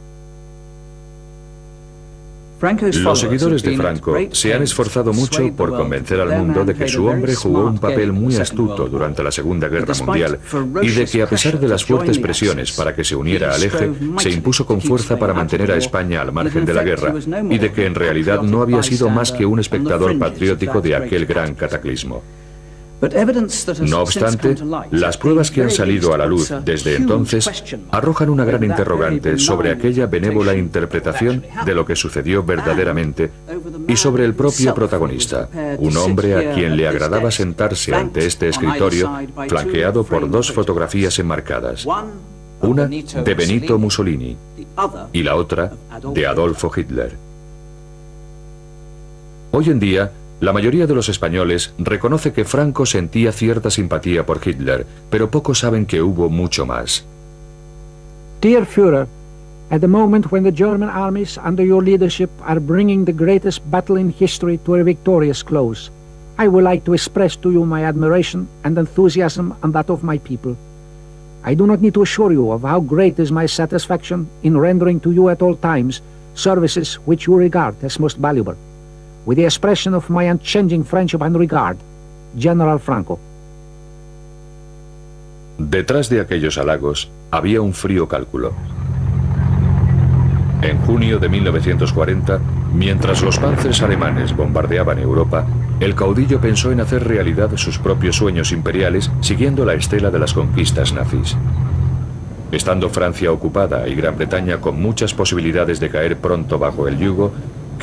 [SPEAKER 1] Los seguidores de Franco se han esforzado mucho por convencer al mundo de que su hombre jugó un papel muy astuto durante la Segunda Guerra Mundial y de que, a pesar de las fuertes presiones para que se uniera al eje, se impuso con fuerza para mantener a España al margen de la guerra y de que en realidad no había sido más que un espectador patriótico de aquel gran cataclismo. No obstante, las pruebas que han salido a la luz desde entonces arrojan una gran interrogante sobre aquella benévola interpretación de lo que sucedió verdaderamente y sobre el propio protagonista, un hombre a quien le agradaba sentarse ante este escritorio, flanqueado por dos fotografías enmarcadas, una de Benito Mussolini y la otra de Adolfo Hitler. Hoy en día, la mayoría de los españoles reconoce que Franco sentía cierta simpatía por Hitler, pero pocos saben que hubo mucho más.
[SPEAKER 14] Dear Führer, at the moment when the German armies under your leadership are bringing the greatest battle in history to a victorious close, I would like to express to you my admiration and enthusiasm and that of my people. I do not need to assure you of how great is my satisfaction in rendering to you at all times services which you regard as most valuable. With the expression of my unchanging friendship and regard, General Franco.
[SPEAKER 1] Detrás de aquellos halagos había un frío cálculo. En junio de 1940, mientras los panzers alemanes bombardeaban Europa, el caudillo pensó en hacer realidad sus propios sueños imperiales siguiendo la estela de las conquistas nazis. Estando Francia ocupada y Gran Bretaña con muchas posibilidades de caer pronto bajo el yugo,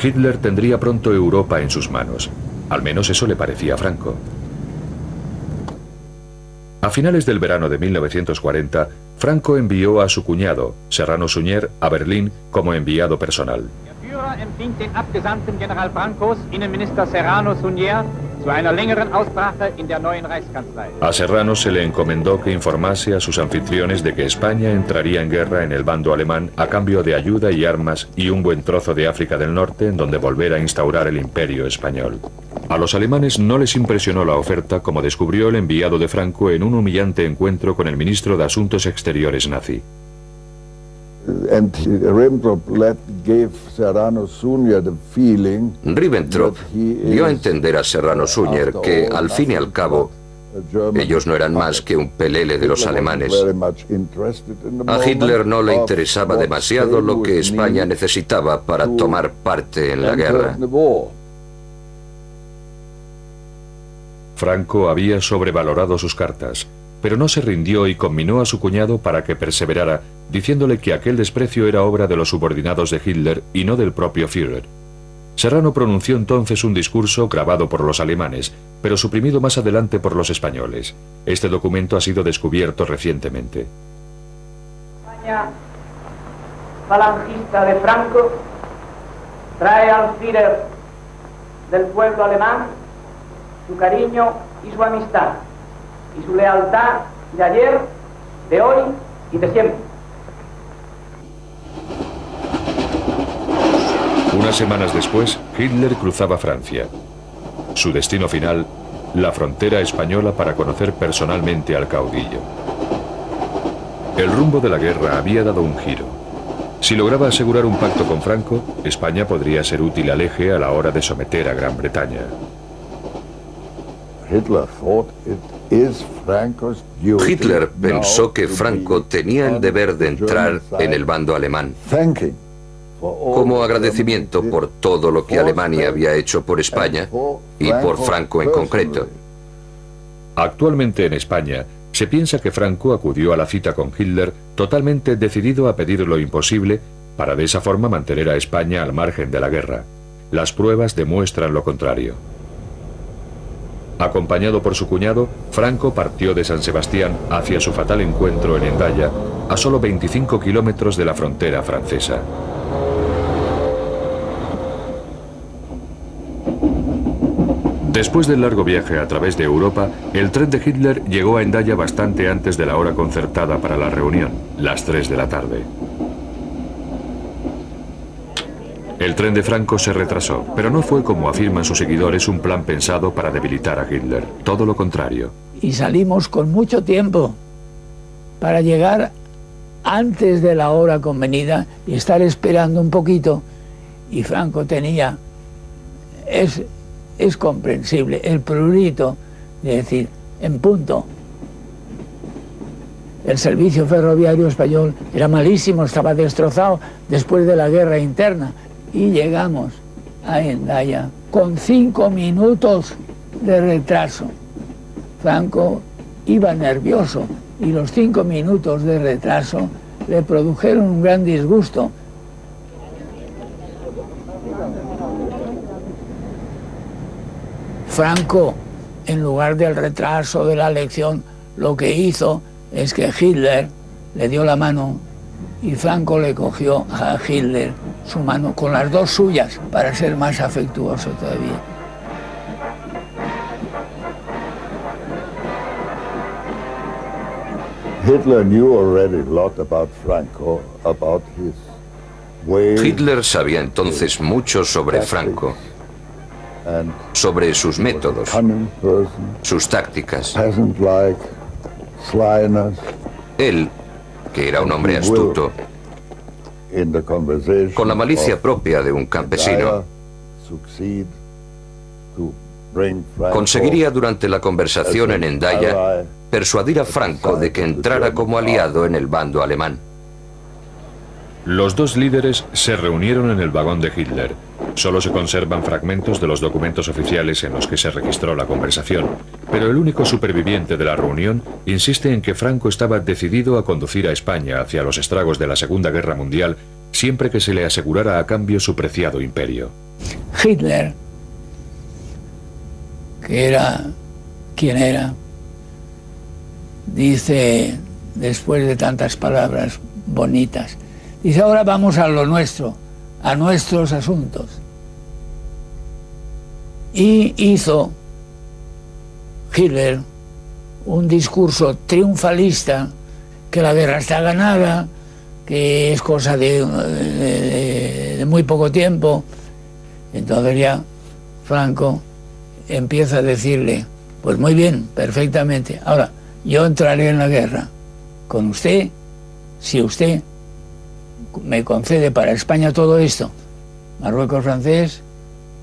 [SPEAKER 1] Hitler tendría pronto Europa en sus manos. Al menos eso le parecía a Franco. A finales del verano de 1940, Franco envió a su cuñado, Serrano Suñer, a Berlín como enviado personal.
[SPEAKER 15] Der Führer empfing den Abgesandten General Francos, Innenminister Serrano Suñer, zu einer längeren Aussprache in der neuen Reichskanzlei.
[SPEAKER 1] A Serrano se le encomendó que informase a sus anfitriones de que España entraría en guerra en el bando alemán a cambio de ayuda y armas y un buen trozo de África del Norte en donde volver a instaurar el imperio español. A los alemanes no les impresionó la oferta, como descubrió el enviado de Franco en un humillante encuentro con el ministro de Asuntos Exteriores nazi.
[SPEAKER 6] Ribbentrop dio a entender a Serrano Suñer que, al fin y al cabo, ellos no eran más que un pelele de los alemanes. A Hitler no le interesaba demasiado lo que España necesitaba para tomar parte en la guerra.
[SPEAKER 1] Franco había sobrevalorado sus cartas, pero no se rindió y conminó a su cuñado para que perseverara, diciéndole que aquel desprecio era obra de los subordinados de Hitler y no del propio Führer. Serrano pronunció entonces un discurso grabado por los alemanes, pero suprimido más adelante por los españoles. Este documento ha sido descubierto recientemente.
[SPEAKER 8] España falangista de Franco trae al Führer del pueblo alemán su cariño y su amistad, y su lealtad de ayer, de hoy y de siempre.
[SPEAKER 1] Unas semanas después, Hitler cruzaba Francia. Su destino final, la frontera española para conocer personalmente al caudillo. El rumbo de la guerra había dado un giro. Si lograba asegurar un pacto con Franco, España podría ser útil al eje a la hora de someter a Gran Bretaña.
[SPEAKER 6] Hitler pensó que Franco tenía el deber de entrar en el bando alemán, como agradecimiento por todo lo que Alemania había hecho por España y por Franco en concreto.
[SPEAKER 1] Actualmente en España, se piensa que Franco acudió a la cita con Hitler totalmente decidido a pedir lo imposible para de esa forma mantener a España al margen de la guerra. Las pruebas demuestran lo contrario. Acompañado por su cuñado, Franco partió de San Sebastián hacia su fatal encuentro en Hendaya, a solo 25 kilómetros de la frontera francesa. Después del largo viaje a través de Europa, el tren de Hitler llegó a Hendaya bastante antes de la hora concertada para la reunión, las 3 de la tarde. El tren de Franco se retrasó, pero no fue, como afirman sus seguidores, un plan pensado para debilitar a Hitler. Todo lo contrario.
[SPEAKER 16] Y salimos con mucho tiempo para llegar antes de la hora convenida y estar esperando un poquito. Y Franco tenía, es comprensible, el prurito de decir, en punto. El servicio ferroviario español era malísimo, estaba destrozado después de la guerra interna. Y llegamos a Hendaya con 5 minutos de retraso. Franco iba nervioso y los 5 minutos de retraso le produjeron un gran disgusto. Franco, en lugar del retraso de la elección, lo que hizo es que Hitler le dio la mano y Franco le cogió a Hitler su mano con las dos suyas para ser más afectuoso todavía.
[SPEAKER 17] Hitler knew already a lot about Franco, about his way.
[SPEAKER 6] Hitler sabía entonces mucho sobre Franco, sobre sus métodos, sus tácticas. Él, que era un hombre astuto, con la malicia propia de un campesino, conseguiría durante la conversación en Hendaya persuadir a Franco de que entrara como aliado en el bando alemán.
[SPEAKER 1] Los dos líderes se reunieron en el vagón de Hitler. Solo se conservan fragmentos de los documentos oficiales en los que se registró la conversación, pero el único superviviente de la reunión insiste en que Franco estaba decidido a conducir a España hacia los estragos de la Segunda Guerra Mundial siempre que se le asegurara a cambio su preciado imperio.
[SPEAKER 16] Hitler, que era quien era, dice, después de tantas palabras bonitas, dice, ahora vamos a lo nuestro, a nuestros asuntos. Y hizo Hitler un discurso triunfalista, que la guerra está ganada, que es cosa de muy poco tiempo. Entonces ya Franco empieza a decirle, pues muy bien, perfectamente, ahora yo entraré en la guerra con usted si usted me concede para España todo esto, Marruecos francés,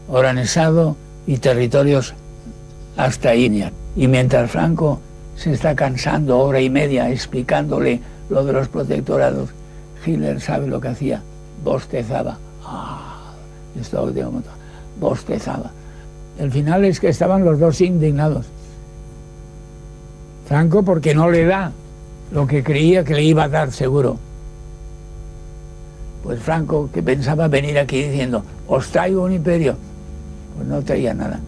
[SPEAKER 16] Oranjado y territorios hasta Inia. Y mientras Franco se está cansando hora y media explicándole lo de los protectorados, Hitler sabe lo que hacía, bostezaba. Esto de momento, bostezaba. El final es que estaban los dos indignados. Franco porque no le da lo que creía que le iba a dar seguro. Pues Franco, que pensaba venir aquí diciendo, os traigo un imperio, pues no traía nada.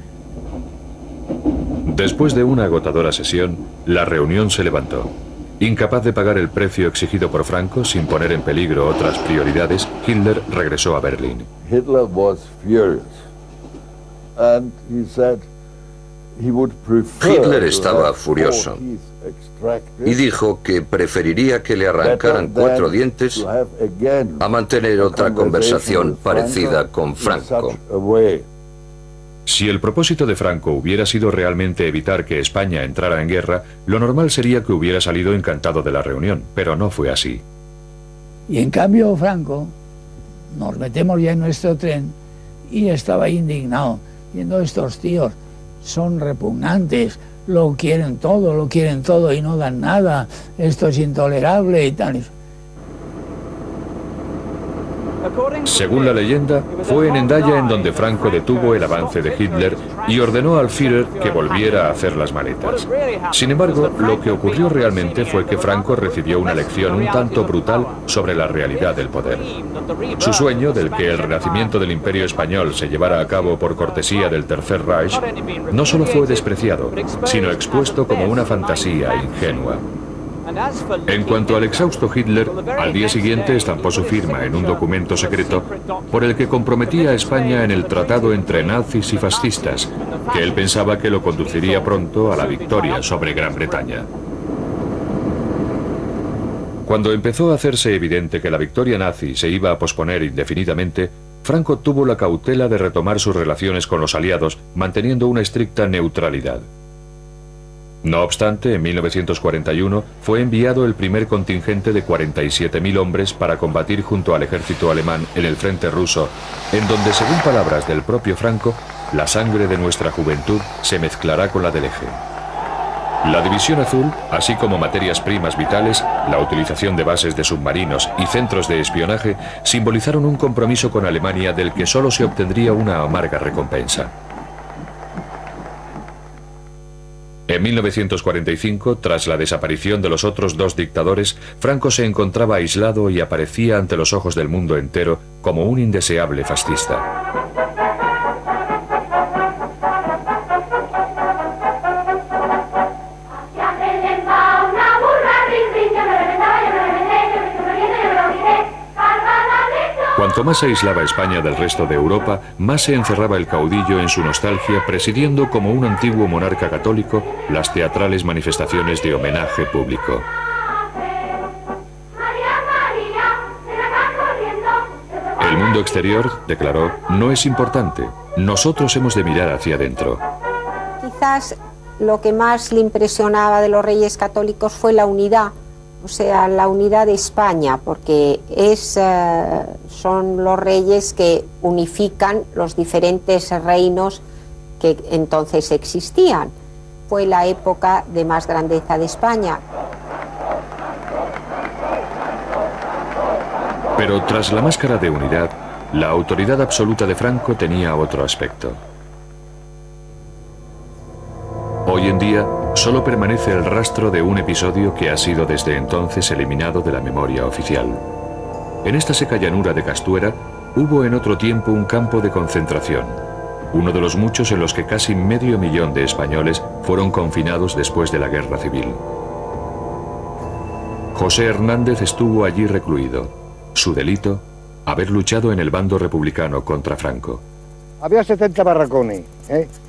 [SPEAKER 1] Después de una agotadora sesión, la reunión se levantó. Incapaz de pagar el precio exigido por Franco sin poner en peligro otras prioridades, Hitler regresó a Berlín.
[SPEAKER 17] Hitler was furious, and he said he would prefer
[SPEAKER 6] Hitler estaba furioso y dijo que preferiría que le arrancaran 4 dientes a mantener otra conversación parecida con Franco.
[SPEAKER 1] Si el propósito de Franco hubiera sido realmente evitar que España entrara en guerra, lo normal sería que hubiera salido encantado de la reunión, pero no fue así.
[SPEAKER 16] Y en cambio Franco, nos metemos ya en nuestro tren y estaba indignado, viendo estos tíos, son repugnantes, lo quieren todo y no dan nada, esto es intolerable y tal.
[SPEAKER 1] Según la leyenda, fue en Hendaya en donde Franco detuvo el avance de Hitler y ordenó al Führer que volviera a hacer las maletas. Sin embargo, lo que ocurrió realmente fue que Franco recibió una lección un tanto brutal sobre la realidad del poder. Su sueño del que el renacimiento del Imperio Español se llevara a cabo por cortesía del Tercer Reich no solo fue despreciado, sino expuesto como una fantasía ingenua. En cuanto al exhausto Hitler, al día siguiente estampó su firma en un documento secreto por el que comprometía a España en el tratado entre nazis y fascistas, que él pensaba que lo conduciría pronto a la victoria sobre Gran Bretaña. Cuando empezó a hacerse evidente que la victoria nazi se iba a posponer indefinidamente, Franco tuvo la cautela de retomar sus relaciones con los aliados, manteniendo una estricta neutralidad. No obstante, en 1941 fue enviado el primer contingente de 47.000 hombres para combatir junto al ejército alemán en el frente ruso, en donde, según palabras del propio Franco, la sangre de nuestra juventud se mezclará con la del eje. La División Azul, así como materias primas vitales, la utilización de bases de submarinos y centros de espionaje, simbolizaron un compromiso con Alemania del que solo se obtendría una amarga recompensa. En 1945, tras la desaparición de los otros dos dictadores, Franco se encontraba aislado y aparecía ante los ojos del mundo entero como un indeseable fascista. Cuanto más se aislaba España del resto de Europa, más se encerraba el caudillo en su nostalgia, presidiendo como un antiguo monarca católico las teatrales manifestaciones de homenaje público. El mundo exterior, declaró, no es importante. Nosotros hemos de mirar hacia adentro.
[SPEAKER 4] Quizás lo que más le impresionaba de los reyes católicos fue la unidad, o sea, la unidad de España, porque son los reyes que unifican los diferentes reinos que entonces existían. Fue la época de más grandeza de España.
[SPEAKER 1] Pero tras la máscara de unidad, la autoridad absoluta de Franco tenía otro aspecto. Hoy en día, solo permanece el rastro de un episodio que ha sido desde entonces eliminado de la memoria oficial. En esta seca llanura de Castuera, hubo en otro tiempo un campo de concentración, uno de los muchos en los que casi 500.000 de españoles fueron confinados después de la Guerra Civil. José Hernández estuvo allí recluido. Su delito, haber luchado en el bando republicano contra Franco.
[SPEAKER 18] Había 70 barracones,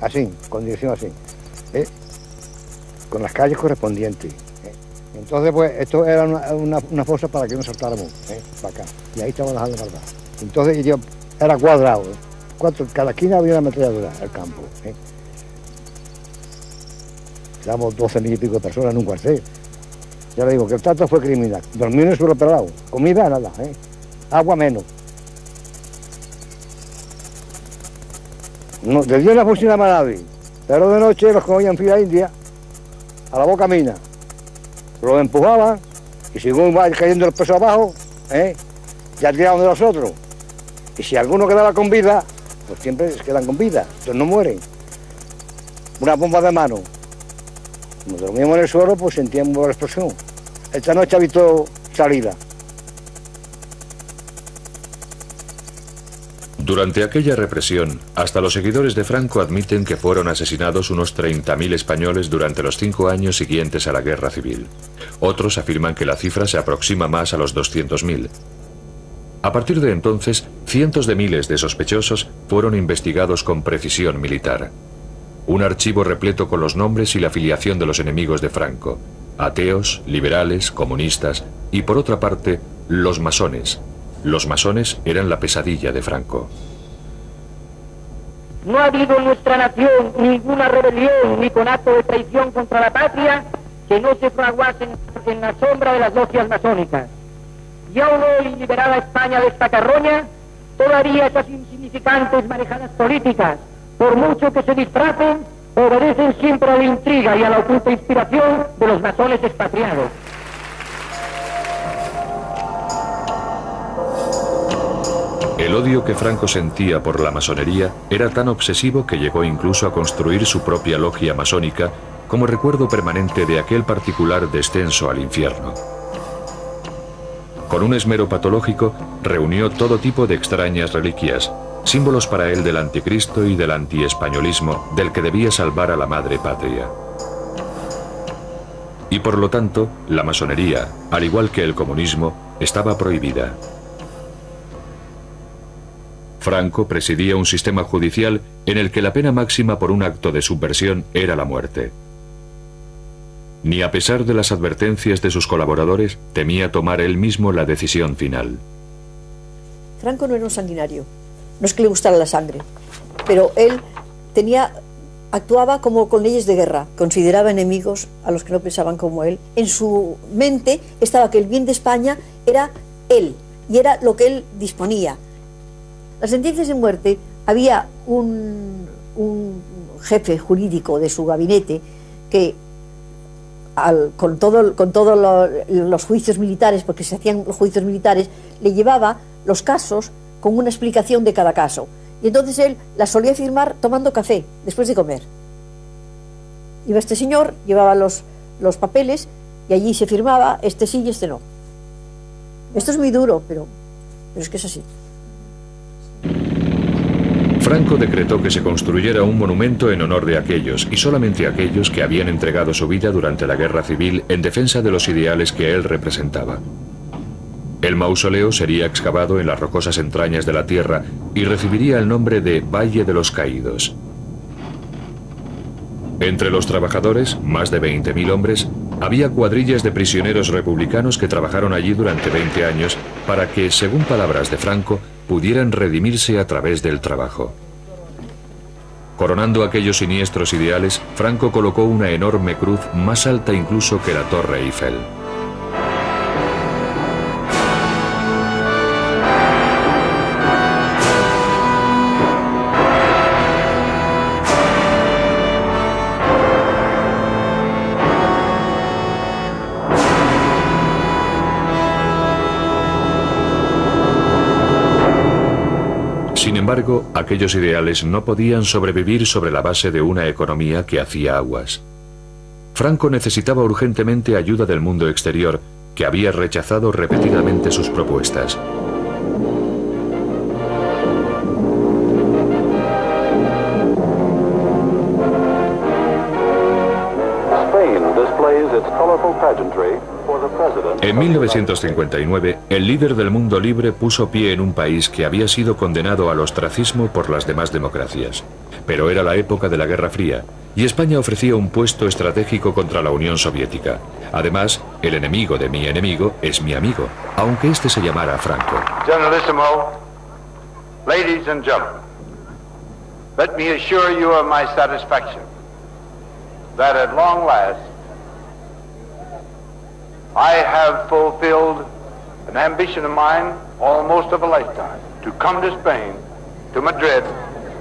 [SPEAKER 18] así, con dirección así, con las calles correspondientes. Entonces, pues, esto era una fosa para que no saltáramos, para acá. Y ahí estaban las armas. Entonces, era cuadrado. Cada esquina había una ametralladora, el campo. Éramos 12.000 y pico de personas en un cuartel. Ya le digo que el trato fue criminal. Dormir en el suelo pelado, comida nada, agua menos. No, de día no funcionaba nadie, pero de noche los cogían fila india a la boca mina, los empujaban y según va cayendo el peso abajo, ya tiraban de los otros. Y si alguno quedaba con vida, pues siempre se quedan con vida, entonces no mueren. Una bomba de mano. Nos dormíamos en el suelo, pues sentíamos la explosión. Esta noche ha visto salida.
[SPEAKER 1] Durante aquella represión, hasta los seguidores de Franco admiten que fueron asesinados unos 30.000 españoles durante los 5 años siguientes a la Guerra Civil. Otros afirman que la cifra se aproxima más a los 200.000. A partir de entonces, cientos de miles de sospechosos fueron investigados con precisión militar. Un archivo repleto con los nombres y la filiación de los enemigos de Franco: ateos, liberales, comunistas y, por otra parte, los masones. Los masones eran la pesadilla de Franco.
[SPEAKER 8] No ha habido en nuestra nación ninguna rebelión ni conato de traición contra la patria que no se fraguase en la sombra de las logias masónicas. Y aún hoy, liberada España de esta carroña, todavía esas insignificantes manejadas políticas, por mucho que se disfracen, obedecen siempre a la intriga y a la oculta inspiración de los masones expatriados.
[SPEAKER 1] El odio que Franco sentía por la masonería era tan obsesivo que llegó incluso a construir su propia logia masónica como recuerdo permanente de aquel particular descenso al infierno. Con un esmero patológico, reunió todo tipo de extrañas reliquias, símbolos para él del anticristo y del antiespañolismo del que debía salvar a la madre patria. Y por lo tanto, la masonería, al igual que el comunismo, estaba prohibida. Franco presidía un sistema judicial en el que la pena máxima por un acto de subversión era la muerte. Ni a pesar de las advertencias de sus colaboradores, temía tomar él mismo la decisión final.
[SPEAKER 7] Franco no era un sanguinario, no es que le gustara la sangre, pero él actuaba como con leyes de guerra, consideraba enemigos a los que no pensaban como él. En su mente estaba que el bien de España era él, y era lo que él disponía. Las sentencias de muerte, había un jefe jurídico de su gabinete que con todos los juicios militares, porque se hacían los juicios militares, le llevaba los casos con una explicación de cada caso. Y entonces él las solía firmar tomando café, después de comer. Iba este señor, llevaba los papeles, y allí se firmaba, este sí y este no. Esto es muy duro, pero es que es así.
[SPEAKER 1] Franco decretó que se construyera un monumento en honor de aquellos, y solamente aquellos, que habían entregado su vida durante la Guerra Civil en defensa de los ideales que él representaba. El mausoleo sería excavado en las rocosas entrañas de la tierra y recibiría el nombre de Valle de los Caídos. Entre los trabajadores, más de 20.000 hombres, había cuadrillas de prisioneros republicanos que trabajaron allí durante 20 años para que, según palabras de Franco, pudieran redimirse a través del trabajo. Coronando aquellos siniestros ideales, Franco colocó una enorme cruz más alta incluso que la Torre Eiffel. Sin embargo, aquellos ideales no podían sobrevivir sobre la base de una economía que hacía aguas. Franco necesitaba urgentemente ayuda del mundo exterior, que había rechazado repetidamente sus propuestas. En 1959, el líder del mundo libre puso pie en un país que había sido condenado al ostracismo por las demás democracias. Pero era la época de la Guerra Fría, y España ofrecía un puesto estratégico contra la Unión Soviética. Además, el enemigo de mi enemigo es mi amigo, aunque este se llamara Franco.
[SPEAKER 19] Generalissimo, ladies and gentlemen, let me assure you of my satisfaction that at long last I have fulfilled an ambition of mine almost of a lifetime, to come to Spain, to Madrid,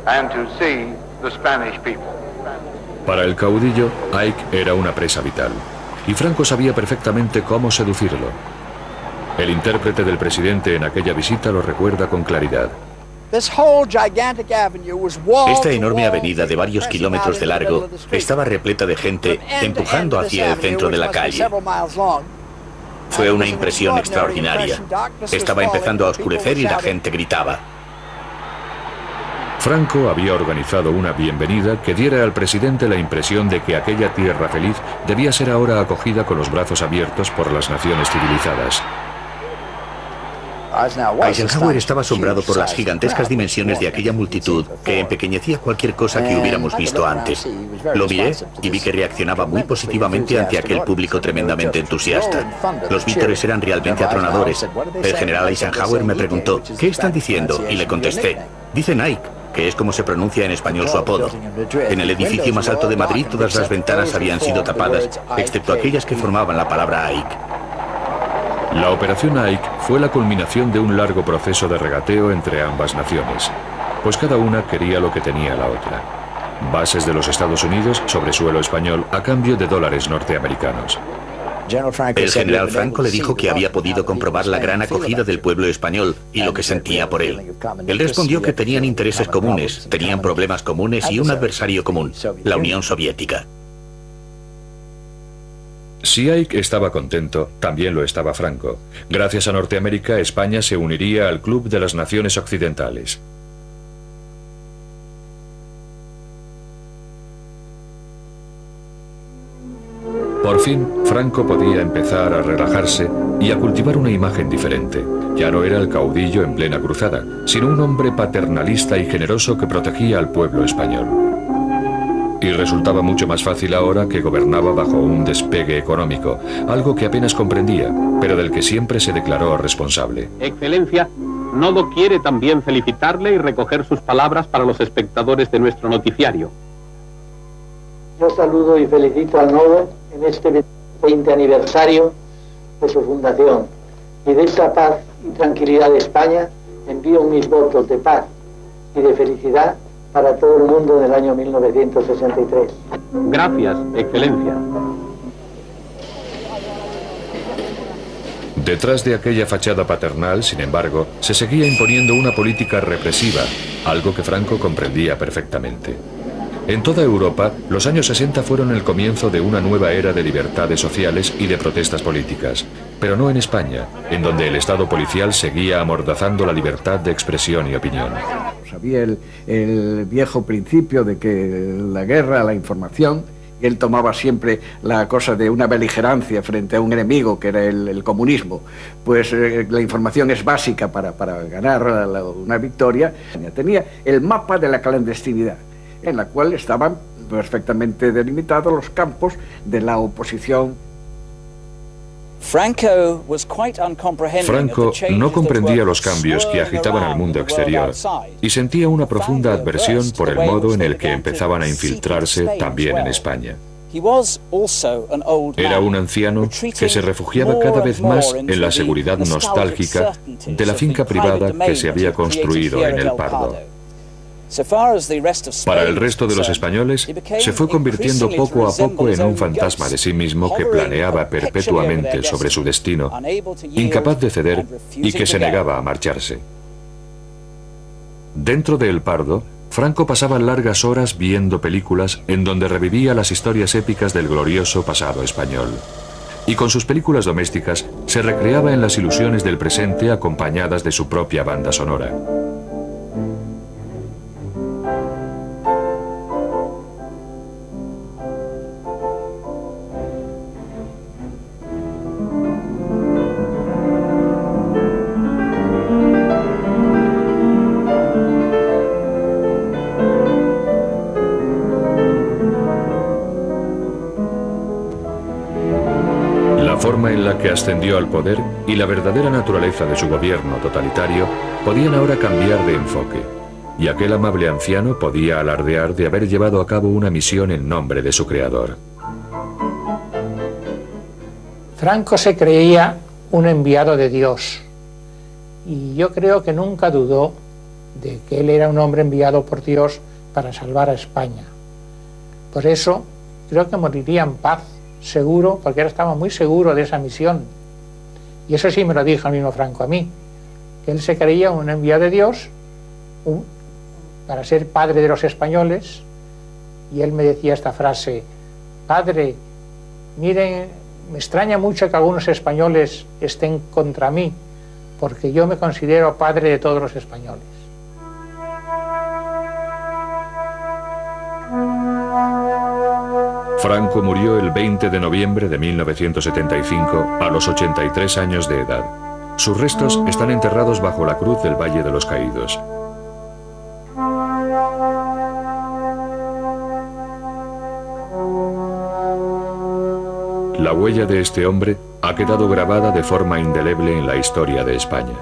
[SPEAKER 19] and to see the Spanish people.
[SPEAKER 1] Para el caudillo, Ike era una presa vital, y Franco sabía perfectamente cómo seducirlo. El intérprete del presidente en aquella visita lo recuerda con claridad.
[SPEAKER 5] Esta enorme avenida de varios kilómetros de largo estaba repleta de gente empujando hacia el centro de la calle. Fue una impresión extraordinaria. Estaba empezando a oscurecer y la gente gritaba.
[SPEAKER 1] Franco había organizado una bienvenida que diera al presidente la impresión de que aquella tierra feliz debía ser ahora acogida con los brazos abiertos por las naciones civilizadas.
[SPEAKER 5] Eisenhower estaba asombrado por las gigantescas dimensiones de aquella multitud que empequeñecía cualquier cosa que hubiéramos visto antes. Lo miré y vi que reaccionaba muy positivamente ante aquel público tremendamente entusiasta. Los vítores eran realmente atronadores. El general Eisenhower me preguntó, ¿qué están diciendo? Y le contesté, dicen Ike, que es como se pronuncia en español su apodo. En el edificio más alto de Madrid todas las ventanas habían sido tapadas, excepto aquellas que formaban la palabra Ike.
[SPEAKER 1] La operación Ike fue la culminación de un largo proceso de regateo entre ambas naciones, pues cada una quería lo que tenía la otra. Bases de los Estados Unidos sobre suelo español a cambio de dólares norteamericanos.
[SPEAKER 5] El general Franco le dijo que había podido comprobar la gran acogida del pueblo español y lo que sentía por él. Él respondió que tenían intereses comunes, tenían problemas comunes y un adversario común, la Unión Soviética.
[SPEAKER 1] Si Ike estaba contento, también lo estaba Franco. Gracias a Norteamérica, España se uniría al Club de las Naciones Occidentales. Por fin, Franco podía empezar a relajarse y a cultivar una imagen diferente. Ya no era el caudillo en plena cruzada, sino un hombre paternalista y generoso que protegía al pueblo español. Y resultaba mucho más fácil ahora que gobernaba bajo un despegue económico, algo que apenas comprendía, pero del que siempre se declaró responsable.
[SPEAKER 20] Excelencia, Nodo quiere también felicitarle y recoger sus palabras para los espectadores de nuestro noticiario.
[SPEAKER 21] Yo saludo y felicito al Nodo en este 20 aniversario de su fundación. Y de esa paz y tranquilidad de España envío mis votos de paz y de felicidad para todo el mundo del año 1963.
[SPEAKER 20] Gracias, Excelencia.
[SPEAKER 1] Detrás de aquella fachada paternal, sin embargo, se seguía imponiendo una política represiva, algo que Franco comprendía perfectamente. En toda Europa, los años 60 fueron el comienzo de una nueva era de libertades sociales y de protestas políticas, pero no en España, en donde el Estado policial seguía amordazando la libertad de expresión y opinión.
[SPEAKER 22] Había el viejo principio de que la guerra, la información
[SPEAKER 2] Él tomaba siempre la cosa de una beligerancia frente a un enemigo, que era el comunismo. Pues la información es básica para ganar una victoria. Tenía el mapa de la clandestinidad, en la cual estaban perfectamente delimitados los campos de la oposición.
[SPEAKER 1] Franco no comprendía los cambios que agitaban al mundo exterior y sentía una profunda adversión por el modo en el que empezaban a infiltrarse también en España. Era un anciano que se refugiaba cada vez más en la seguridad nostálgica de la finca privada que se había construido en El Pardo. Para el resto de los españoles, se fue convirtiendo poco a poco en un fantasma de sí mismo que planeaba perpetuamente sobre su destino, incapaz de ceder y que se negaba a marcharse. Dentro de El Pardo, Franco pasaba largas horas viendo películas en donde revivía las historias épicas del glorioso pasado español. Y con sus películas domésticas se recreaba en las ilusiones del presente acompañadas de su propia banda sonora. Que ascendió al poder y la verdadera naturaleza de su gobierno totalitario podían ahora cambiar de enfoque, y aquel amable anciano podía alardear de haber llevado a cabo una misión en nombre de su creador.
[SPEAKER 14] Franco se creía un enviado de Dios, y yo creo que nunca dudó de que él era un hombre enviado por Dios para salvar a España. Por eso creo que moriría en paz, seguro, porque él estaba muy seguro de esa misión. Y eso sí me lo dijo el mismo Franco a mí, que él se creía un enviado de Dios para ser padre de los españoles, y él me decía esta frase: padre, miren, me extraña mucho que algunos españoles estén contra mí, porque yo me considero padre de todos los españoles.
[SPEAKER 1] Franco murió el 20 de noviembre de 1975 a los 83 años de edad. Sus restos están enterrados bajo la cruz del Valle de los Caídos. La huella de este hombre ha quedado grabada de forma indeleble en la historia de España.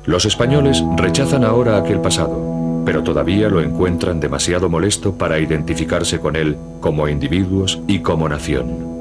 [SPEAKER 1] Los españoles rechazan ahora aquel pasado, pero todavía lo encuentran demasiado molesto para identificarse con él como individuos y como nación.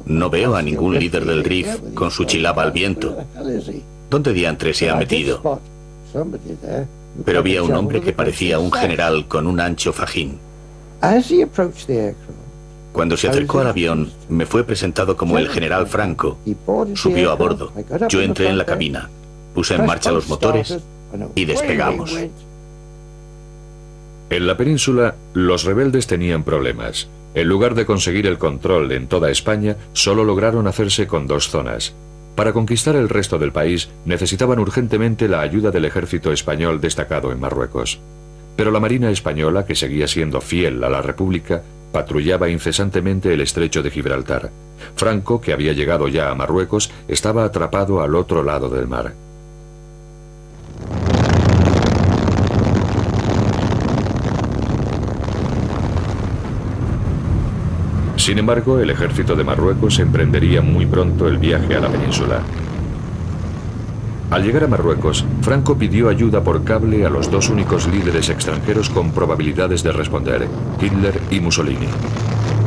[SPEAKER 5] No veo a ningún líder del RIF con su chilaba al viento. ¿Dónde diantre se ha metido? Pero vi a un hombre que parecía un general con un ancho fajín. Cuando se acercó al avión, me fue presentado como el general Franco. Subió a bordo. Yo entré en la cabina, puse en marcha los motores y despegamos.
[SPEAKER 1] En la península, los rebeldes tenían problemas. En lugar de conseguir el control en toda España, solo lograron hacerse con 2 zonas. Para conquistar el resto del país, necesitaban urgentemente la ayuda del ejército español destacado en Marruecos. Pero la Marina española, que seguía siendo fiel a la República, patrullaba incesantemente el estrecho de Gibraltar. Franco, que había llegado ya a Marruecos, estaba atrapado al otro lado del mar. Sin embargo, el ejército de Marruecos emprendería muy pronto el viaje a la península. Al llegar a Marruecos, Franco pidió ayuda por cable a los dos únicos líderes extranjeros con probabilidades de responder, Hitler y Mussolini.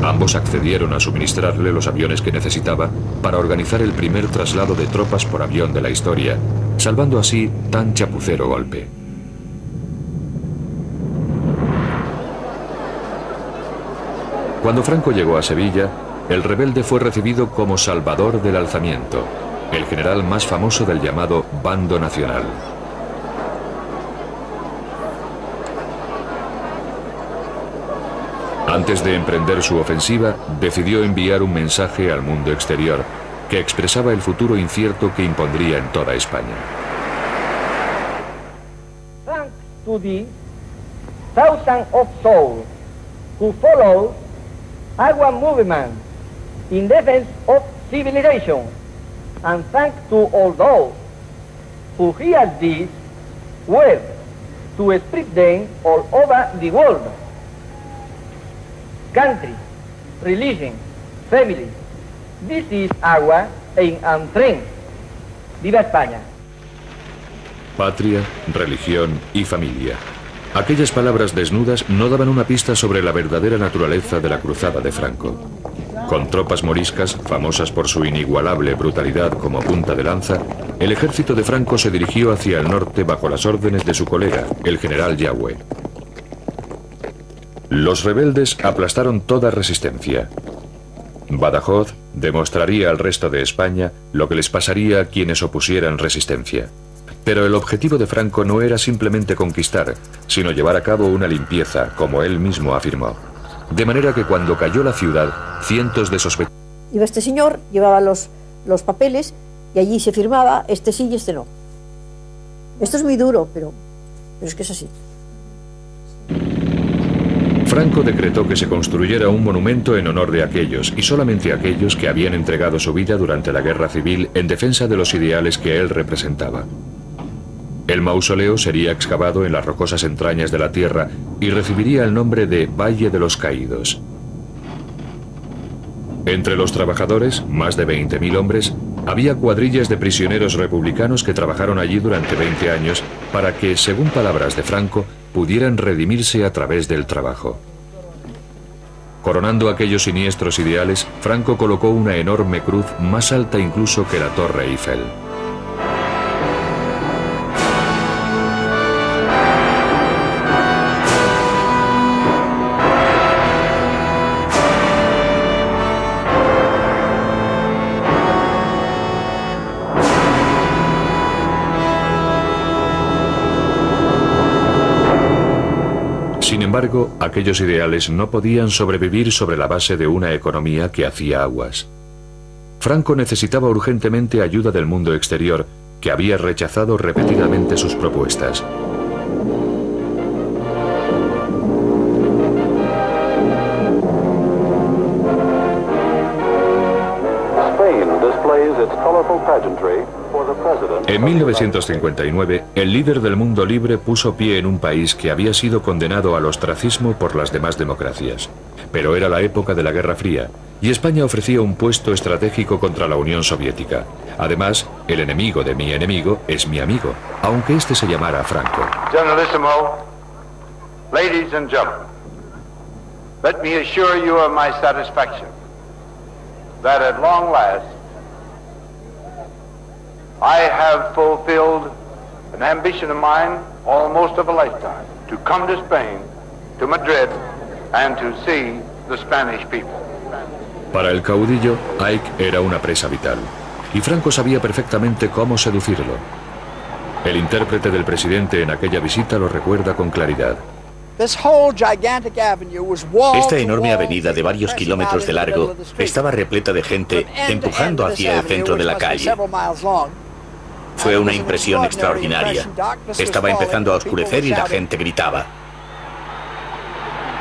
[SPEAKER 1] Ambos accedieron a suministrarle los aviones que necesitaba para organizar el primer traslado de tropas por avión de la historia, salvando así tan chapucero golpe. Cuando Franco llegó a Sevilla, el rebelde fue recibido como salvador del alzamiento, el general más famoso del llamado Bando Nacional. Antes de emprender su ofensiva, decidió enviar un mensaje al mundo exterior que expresaba el futuro incierto que impondría en toda España.
[SPEAKER 8] Thanks to the thousands of souls who follow our movement in defense of civilization, and thanks to all those who hear these words to spread them all over the world. Country, religion, family, this is our aim and strength. ¡Viva España!
[SPEAKER 1] Patria, religión y familia. Aquellas palabras desnudas no daban una pista sobre la verdadera naturaleza de la cruzada de Franco. Con tropas moriscas, famosas por su inigualable brutalidad como punta de lanza, el ejército de Franco se dirigió hacia el norte bajo las órdenes de su colega, el general Yagüe. Los rebeldes aplastaron toda resistencia. Badajoz demostraría al resto de España lo que les pasaría a quienes opusieran resistencia. Pero el objetivo de Franco no era simplemente conquistar, sino llevar a cabo una limpieza, como él mismo afirmó. De manera que cuando cayó la ciudad, cientos de sospechosos...
[SPEAKER 7] Iba este señor, llevaba los papeles, y allí se firmaba, este sí y este no. Esto es muy duro, pero es que es así.
[SPEAKER 1] Franco decretó que se construyera un monumento en honor de aquellos, y solamente aquellos que habían entregado su vida durante la guerra civil en defensa de los ideales que él representaba. El mausoleo sería excavado en las rocosas entrañas de la tierra y recibiría el nombre de Valle de los Caídos. Entre los trabajadores, más de 20.000 hombres, había cuadrillas de prisioneros republicanos que trabajaron allí durante 20 años para que, según palabras de Franco, pudieran redimirse a través del trabajo. Coronando aquellos siniestros ideales, Franco colocó una enorme cruz más alta incluso que la Torre Eiffel. Sin embargo, aquellos ideales no podían sobrevivir sobre la base de una economía que hacía aguas. Franco necesitaba urgentemente ayuda del mundo exterior, que había rechazado repetidamente sus propuestas. En 1959, el líder del mundo libre puso pie en un país que había sido condenado al ostracismo por las demás democracias. Pero era la época de la Guerra Fría, y España ofrecía un puesto estratégico contra la Unión Soviética. Además, el enemigo de mi enemigo es mi amigo, aunque este se llamara Franco.
[SPEAKER 19] Generalissimo, ladies and gentlemen, let me assure you of my satisfaction that at long last I have fulfilled an ambition of mine almost of a lifetime, to come to Spain, to Madrid, and to see the Spanish people.
[SPEAKER 1] Para el caudillo, Ike era una presa vital, y Franco sabía perfectamente cómo seducirlo. El intérprete del presidente en aquella visita lo recuerda con claridad.
[SPEAKER 5] Esta enorme avenida de varios kilómetros de largo estaba repleta de gente empujando hacia el centro de la calle. Fue una impresión extraordinaria. Estaba empezando a oscurecer y la gente gritaba.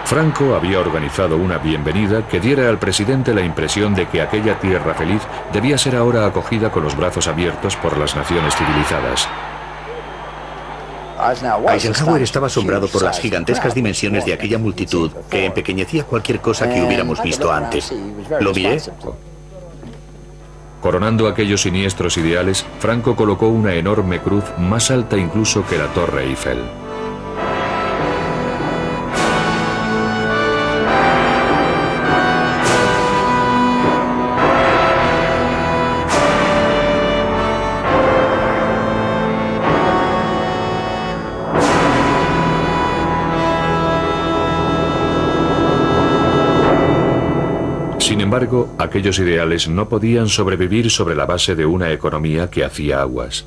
[SPEAKER 1] Franco había organizado una bienvenida que diera al presidente la impresión de que aquella tierra feliz debía ser ahora acogida con los brazos abiertos por las naciones civilizadas.
[SPEAKER 5] Eisenhower estaba asombrado por las gigantescas dimensiones de aquella multitud que empequeñecía cualquier cosa que hubiéramos visto antes. Lo miré.
[SPEAKER 1] Coronando aquellos siniestros ideales, Franco colocó una enorme cruz más alta incluso que la Torre Eiffel. Sin embargo, aquellos ideales no podían sobrevivir sobre la base de una economía que hacía aguas.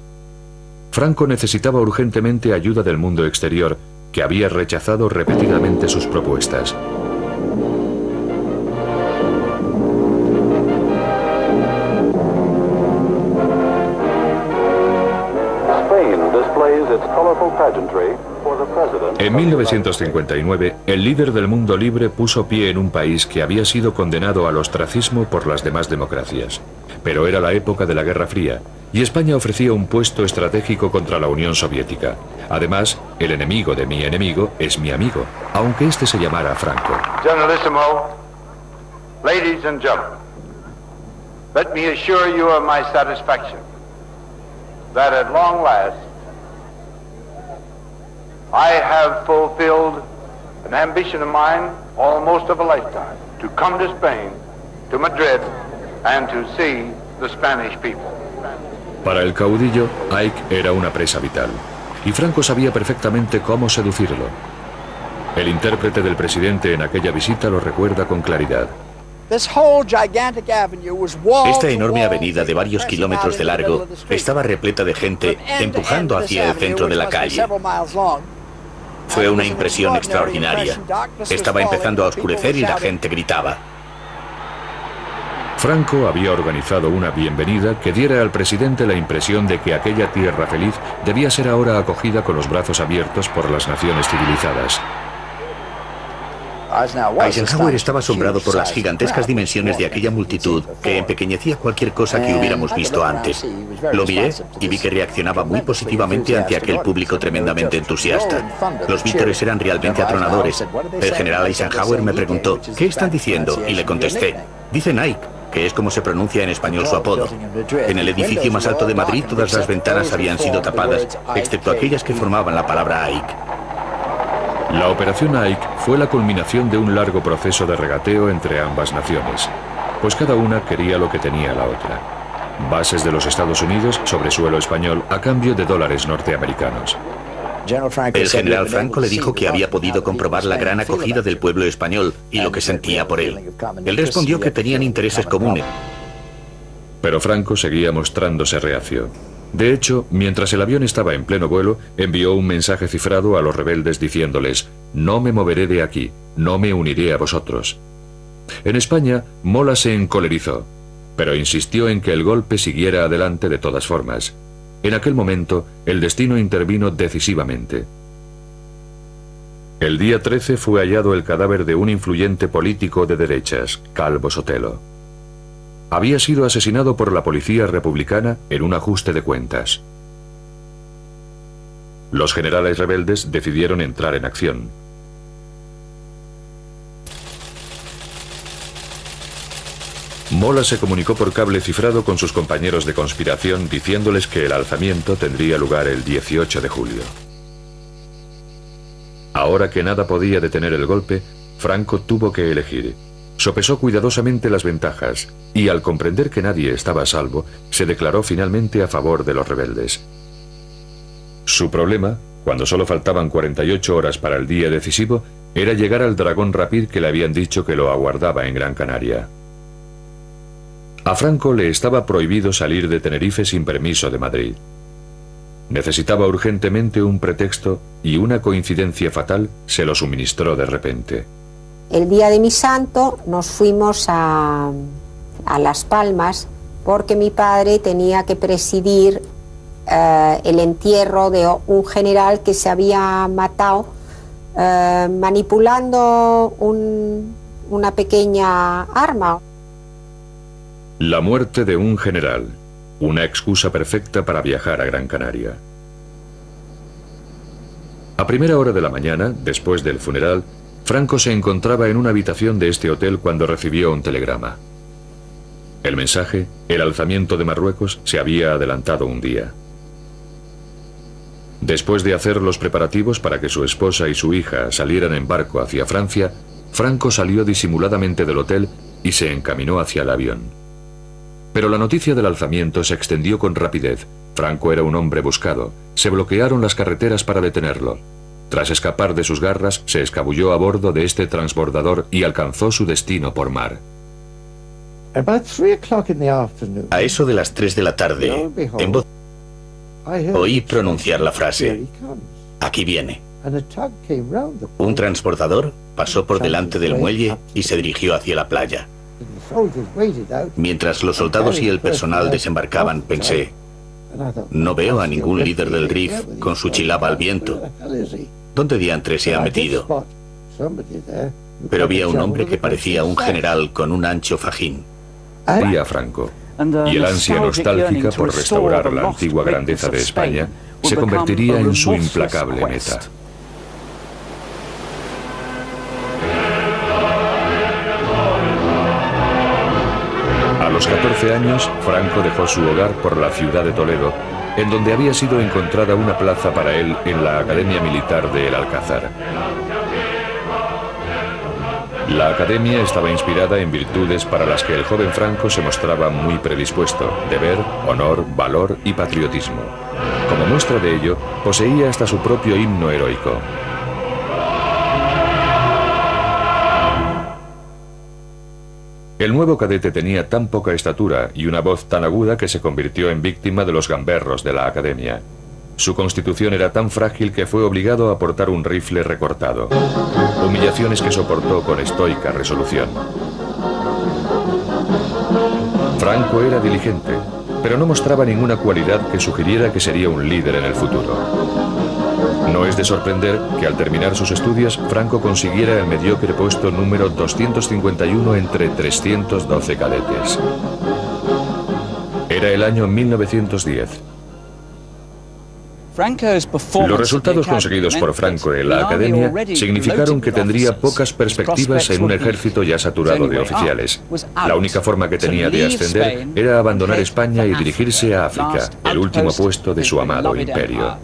[SPEAKER 1] Franco necesitaba urgentemente ayuda del mundo exterior, que había rechazado repetidamente sus propuestas. En 1959, el líder del mundo libre puso pie en un país que había sido condenado al ostracismo por las demás democracias. Pero era la época de la Guerra Fría, y España ofrecía un puesto estratégico contra la Unión Soviética. Además, el enemigo de mi enemigo es mi amigo, aunque este se llamara Franco.
[SPEAKER 19] Generalissimo, ladies and gentlemen, let me assure you of my satisfaction that at long last I have fulfilled an ambition of mine almost of a lifetime, to come to Spain, to Madrid, and to see the Spanish people.
[SPEAKER 1] Para el caudillo, Ike era una presa vital, y Franco sabía perfectamente cómo seducirlo. El intérprete del presidente en aquella visita lo recuerda con claridad.
[SPEAKER 5] Esta enorme avenida de varios kilómetros de largo estaba repleta de gente empujando hacia el centro de la calle. Fue una impresión extraordinaria. Estaba empezando a oscurecer y la gente gritaba.
[SPEAKER 1] Franco había organizado una bienvenida que diera al presidente la impresión de que aquella tierra feliz debía ser ahora acogida con los brazos abiertos por las naciones civilizadas.
[SPEAKER 5] Eisenhower estaba asombrado por las gigantescas dimensiones de aquella multitud que empequeñecía cualquier cosa que hubiéramos visto antes. Lo miré y vi que reaccionaba muy positivamente ante aquel público tremendamente entusiasta. Los vítores eran realmente atronadores. El general Eisenhower me preguntó, ¿qué están diciendo? Y le contesté, dicen Ike, que es como se pronuncia en español su apodo. En el edificio más alto de Madrid todas las ventanas habían sido tapadas, excepto aquellas que formaban la palabra Ike.
[SPEAKER 1] La operación Ike fue la culminación de un largo proceso de regateo entre ambas naciones, pues cada una quería lo que tenía la otra: bases de los Estados Unidos sobre suelo español a cambio de dólares norteamericanos.
[SPEAKER 5] El general Franco le dijo que había podido comprobar la gran acogida del pueblo español y lo que sentía por él. Él respondió que tenían intereses comunes.
[SPEAKER 1] Pero Franco seguía mostrándose reacio. De hecho, mientras el avión estaba en pleno vuelo, envió un mensaje cifrado a los rebeldes diciéndoles: «No me moveré de aquí, no me uniré a vosotros». En España, Mola se encolerizó, pero insistió en que el golpe siguiera adelante de todas formas. En aquel momento, el destino intervino decisivamente. El día 13 fue hallado el cadáver de un influyente político de derechas, Calvo Sotelo. Había sido asesinado por la policía republicana en un ajuste de cuentas. Los generales rebeldes decidieron entrar en acción. Mola se comunicó por cable cifrado con sus compañeros de conspiración diciéndoles que el alzamiento tendría lugar el 18 de julio. Ahora que nada podía detener el golpe, Franco tuvo que elegir. Sopesó cuidadosamente las ventajas y, al comprender que nadie estaba a salvo, se declaró finalmente a favor de los rebeldes. Su problema, cuando solo faltaban 48 horas para el día decisivo, era llegar al Dragón Rapid que le habían dicho que lo aguardaba en Gran Canaria. A Franco le estaba prohibido salir de Tenerife sin permiso de Madrid. Necesitaba urgentemente un pretexto y una coincidencia fatal se lo suministró de repente.
[SPEAKER 4] El día de mi santo nos fuimos a Las Palmas porque mi padre tenía que presidir el entierro de un general que se había matado manipulando una pequeña arma.
[SPEAKER 1] La muerte de un general, una excusa perfecta para viajar a Gran Canaria. A primera hora de la mañana, después del funeral, Franco se encontraba en una habitación de este hotel cuando recibió un telegrama. El mensaje, el alzamiento de Marruecos, se había adelantado un día. Después de hacer los preparativos para que su esposa y su hija salieran en barco hacia Francia, Franco salió disimuladamente del hotel y se encaminó hacia el avión. Pero la noticia del alzamiento se extendió con rapidez. Franco era un hombre buscado. Se bloquearon las carreteras para detenerlo. Tras escapar de sus garras, se escabulló a bordo de este transbordador y alcanzó su destino por mar.
[SPEAKER 5] A eso de las 3 de la tarde, en voz oí pronunciar la frase: aquí viene. Un transbordador pasó por delante del muelle y se dirigió hacia la playa. Mientras los soldados y el personal desembarcaban, pensé: no veo a ningún líder del RIF con su chilaba al viento. ¿Dónde diantre se ha metido? Pero vi a un hombre que parecía un general con un ancho fajín.
[SPEAKER 1] Vi a Franco, y el ansia nostálgica por restaurar la antigua grandeza de España se convertiría en su implacable meta. A los 14 años, Franco dejó su hogar por la ciudad de Toledo, en donde había sido encontrada una plaza para él en la Academia Militar de El Alcázar. La academia estaba inspirada en virtudes para las que el joven Franco se mostraba muy predispuesto: deber, honor, valor y patriotismo. Como muestra de ello, poseía hasta su propio himno heroico. El nuevo cadete tenía tan poca estatura y una voz tan aguda que se convirtió en víctima de los gamberros de la academia. Su constitución era tan frágil que fue obligado a portar un rifle recortado. Humillaciones que soportó con estoica resolución. Franco era diligente, pero no mostraba ninguna cualidad que sugiriera que sería un líder en el futuro. No es de sorprender que al terminar sus estudios, Franco consiguiera el mediocre puesto número 251 entre 312 cadetes. Era el año 1910. Los resultados conseguidos por Franco en la academia significaron que tendría pocas perspectivas en un ejército ya saturado de oficiales. La única forma que tenía de ascender era abandonar España y dirigirse a África, el último puesto de su amado imperio.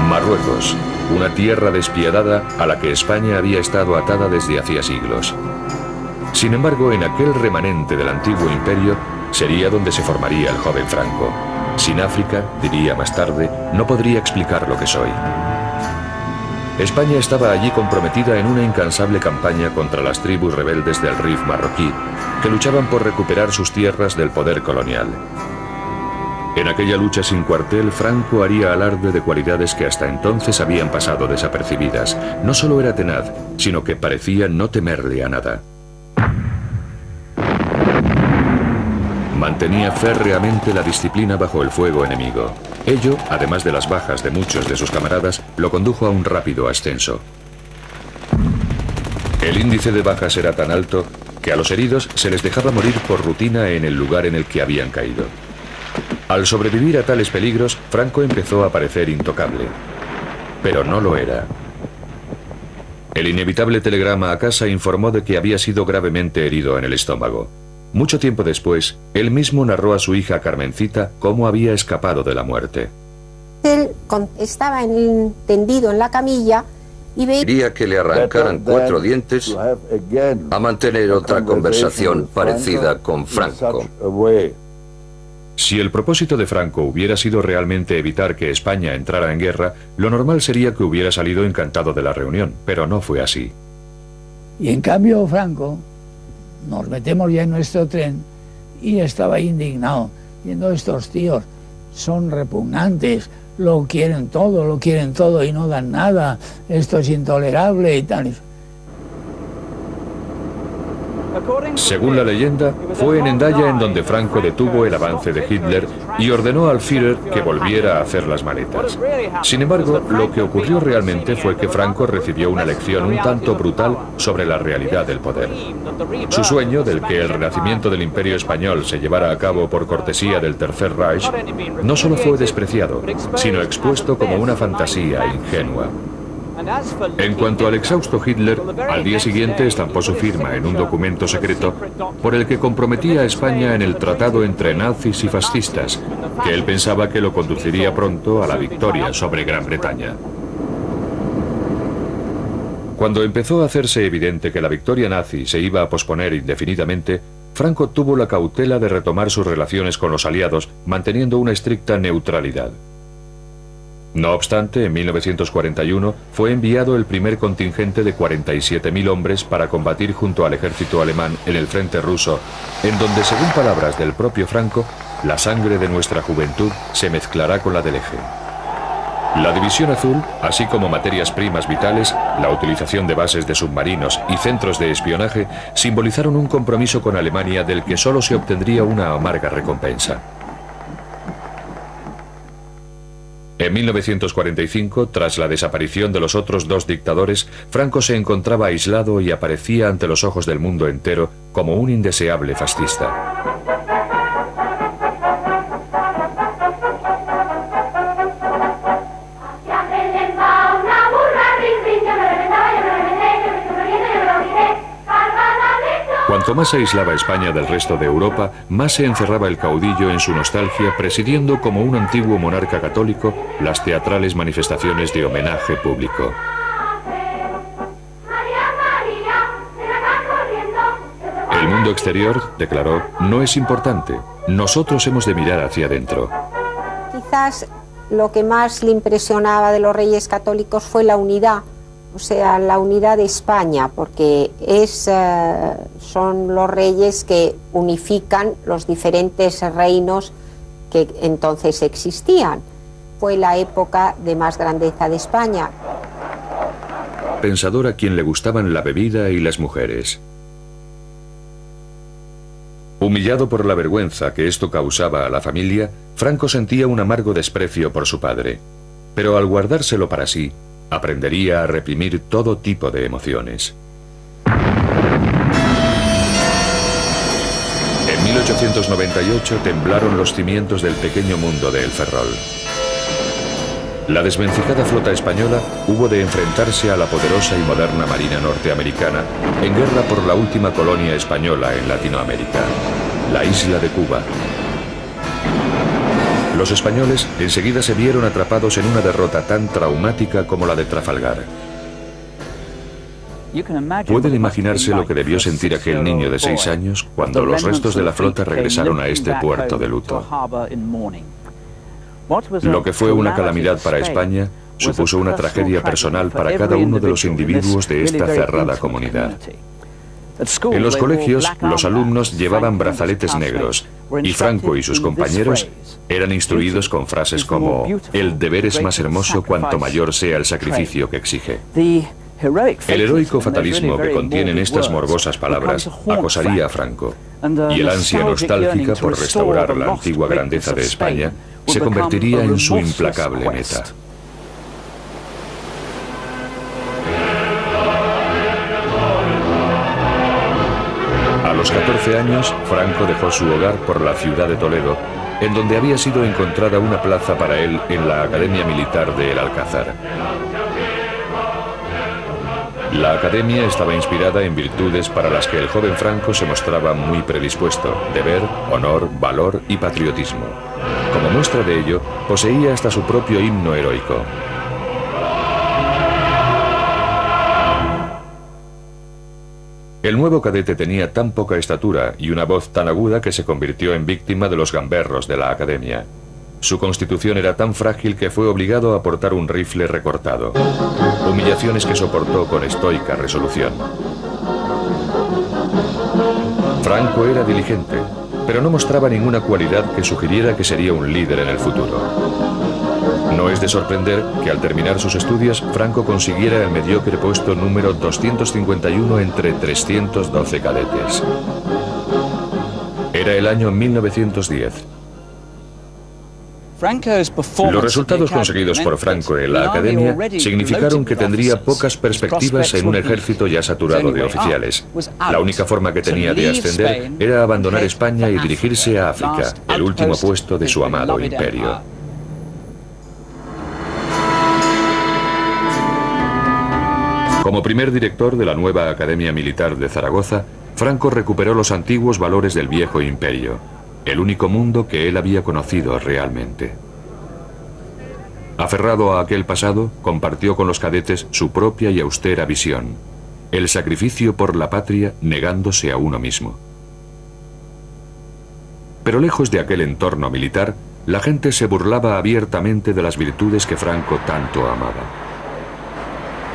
[SPEAKER 1] Marruecos, una tierra despiadada a la que España había estado atada desde hacía siglos. Sin embargo, en aquel remanente del antiguo imperio sería donde se formaría el joven Franco. Sin África, diría más tarde, no podría explicar lo que soy. España estaba allí comprometida en una incansable campaña contra las tribus rebeldes del Rif marroquí, que luchaban por recuperar sus tierras del poder colonial. En aquella lucha sin cuartel, Franco haría alarde de cualidades que hasta entonces habían pasado desapercibidas. No solo era tenaz, sino que parecía no temerle a nada. Mantenía férreamente la disciplina bajo el fuego enemigo. Ello, además de las bajas de muchos de sus camaradas, lo condujo a un rápido ascenso. El índice de bajas era tan alto que a los heridos se les dejaba morir por rutina en el lugar en el que habían caído. Al sobrevivir a tales peligros, Franco empezó a parecer intocable. Pero no lo era. El inevitable telegrama a casa informó de que había sido gravemente herido en el estómago. Mucho tiempo después, él mismo narró a su hija Carmencita cómo había escapado de la muerte.
[SPEAKER 4] Él estaba tendido en la camilla y
[SPEAKER 6] Quería que le arrancaran 4 dientes a mantener otra conversación parecida con Franco.
[SPEAKER 1] Si el propósito de Franco hubiera sido realmente evitar que España entrara en guerra, lo normal sería que hubiera salido encantado de la reunión, pero no fue así.
[SPEAKER 16] Y en cambio Franco, nos metemos ya en nuestro tren y estaba indignado, viendo estos tíos, son repugnantes, lo quieren todo y no dan nada, esto es intolerable y tal.
[SPEAKER 1] Según la leyenda, fue en Hendaya en donde Franco detuvo el avance de Hitler y ordenó al Führer que volviera a hacer las maletas. Sin embargo, lo que ocurrió realmente fue que Franco recibió una lección un tanto brutal sobre la realidad del poder. Su sueño, del que el renacimiento del Imperio Español se llevara a cabo por cortesía del Tercer Reich, no solo fue despreciado, sino expuesto como una fantasía ingenua. En cuanto al exhausto Hitler, al día siguiente estampó su firma en un documento secreto por el que comprometía a España en el tratado entre nazis y fascistas, que él pensaba que lo conduciría pronto a la victoria sobre Gran Bretaña. Cuando empezó a hacerse evidente que la victoria nazi se iba a posponer indefinidamente, Franco tuvo la cautela de retomar sus relaciones con los aliados, manteniendo una estricta neutralidad. No obstante, en 1941 fue enviado el primer contingente de 47.000 hombres para combatir junto al ejército alemán en el frente ruso, en donde, según palabras del propio Franco, la sangre de nuestra juventud se mezclará con la del eje. La División Azul, así como materias primas vitales, la utilización de bases de submarinos y centros de espionaje, simbolizaron un compromiso con Alemania del que solo se obtendría una amarga recompensa. En 1945, tras la desaparición de los otros dos dictadores, Franco se encontraba aislado y aparecía ante los ojos del mundo entero como un indeseable fascista. Cuanto más se aislaba España del resto de Europa, más se encerraba el caudillo en su nostalgia, presidiendo como un antiguo monarca católico las teatrales manifestaciones de homenaje público. El mundo exterior, declaró, no es importante. Nosotros hemos de mirar hacia adentro.
[SPEAKER 4] Quizás lo que más le impresionaba de los reyes católicos fue la unidad. O sea, la unidad de España, porque son los reyes que unifican los diferentes reinos que entonces existían. Fue la época de más grandeza de España.
[SPEAKER 1] Pensador a quien le gustaban la bebida y las mujeres. Humillado por la vergüenza que esto causaba a la familia, Franco sentía un amargo desprecio por su padre. Pero al guardárselo para sí, aprendería a reprimir todo tipo de emociones. En 1898 temblaron los cimientos del pequeño mundo de El Ferrol. La desvencijada flota española hubo de enfrentarse a la poderosa y moderna marina norteamericana en guerra por la última colonia española en Latinoamérica, la isla de Cuba. Los españoles enseguida se vieron atrapados en una derrota tan traumática como la de Trafalgar. Pueden imaginarse lo que debió sentir aquel niño de 6 años cuando los restos de la flota regresaron a este puerto de luto. Lo que fue una calamidad para España supuso una tragedia personal para cada uno de los individuos de esta cerrada comunidad. En los colegios, los alumnos llevaban brazaletes negros y Franco y sus compañeros eran instruidos con frases como «El deber es más hermoso cuanto mayor sea el sacrificio que exige». El heroico fatalismo que contienen estas morbosas palabras acosaría a Franco, y el ansia nostálgica por restaurar la antigua grandeza de España se convertiría en su implacable meta. A los 14 años, Franco dejó su hogar por la ciudad de Toledo, en donde había sido encontrada una plaza para él en la Academia Militar de El Alcázar. La academia estaba inspirada en virtudes para las que el joven Franco se mostraba muy predispuesto: deber, honor, valor y patriotismo. Como muestra de ello, poseía hasta su propio himno heroico. El nuevo cadete tenía tan poca estatura y una voz tan aguda que se convirtió en víctima de los gamberros de la academia. Su constitución era tan frágil que fue obligado a portar un rifle recortado. Humillaciones que soportó con estoica resolución. Franco era diligente, pero no mostraba ninguna cualidad que sugiriera que sería un líder en el futuro. No es de sorprender que al terminar sus estudios, Franco consiguiera el mediocre puesto número 251 entre 312 cadetes. Era el año 1910. Los resultados conseguidos por Franco en la academia significaron que tendría pocas perspectivas en un ejército ya saturado de oficiales. La única forma que tenía de ascender era abandonar España y dirigirse a África, el último puesto de su amado imperio. Como primer director de la nueva Academia Militar de Zaragoza, Franco recuperó los antiguos valores del viejo imperio, el único mundo que él había conocido realmente. Aferrado a aquel pasado, compartió con los cadetes su propia y austera visión, el sacrificio por la patria negándose a uno mismo. Pero lejos de aquel entorno militar, la gente se burlaba abiertamente de las virtudes que Franco tanto amaba.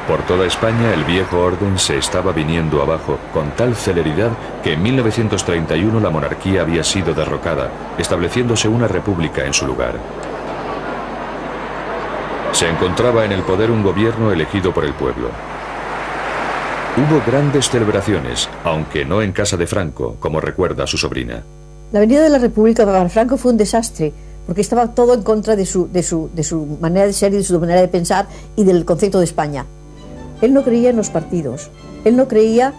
[SPEAKER 1] Por toda España el viejo orden se estaba viniendo abajo con tal celeridad que en 1931 la monarquía había sido derrocada, estableciéndose una república en su lugar. Se encontraba en el poder un gobierno elegido por el pueblo. Hubo grandes celebraciones, aunque no en casa de Franco, como recuerda su sobrina.
[SPEAKER 7] La venida de la República para Franco fue un desastre, porque estaba todo en contra de su manera de ser y de su manera de pensar y del concepto de España. Él no creía en los partidos, él no creía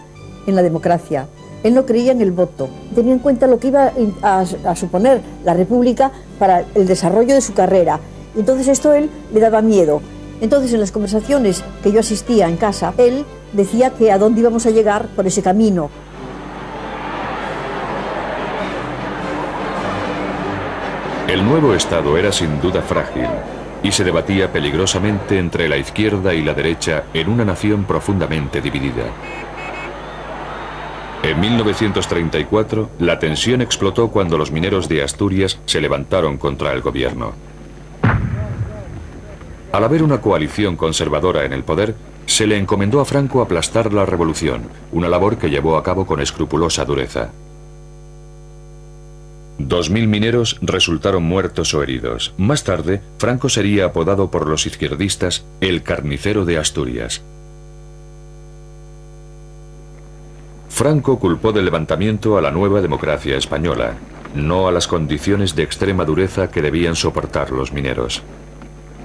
[SPEAKER 7] en la democracia, él no creía en el voto. Tenía en cuenta lo que iba a suponer la República para el desarrollo de su carrera. Entonces esto a él le daba miedo. Entonces en las conversaciones que yo asistía en casa, él decía que a dónde íbamos a llegar por ese camino.
[SPEAKER 1] El nuevo Estado era sin duda frágil y se debatía peligrosamente entre la izquierda y la derecha en una nación profundamente dividida. En 1934, la tensión explotó cuando los mineros de Asturias se levantaron contra el gobierno. Al haber una coalición conservadora en el poder, se le encomendó a Franco aplastar la revolución, una labor que llevó a cabo con escrupulosa dureza. 2000 mineros resultaron muertos o heridos. Más tarde, Franco sería apodado por los izquierdistas el carnicero de Asturias. Franco culpó del levantamiento a la nueva democracia española, no a las condiciones de extrema dureza que debían soportar los mineros.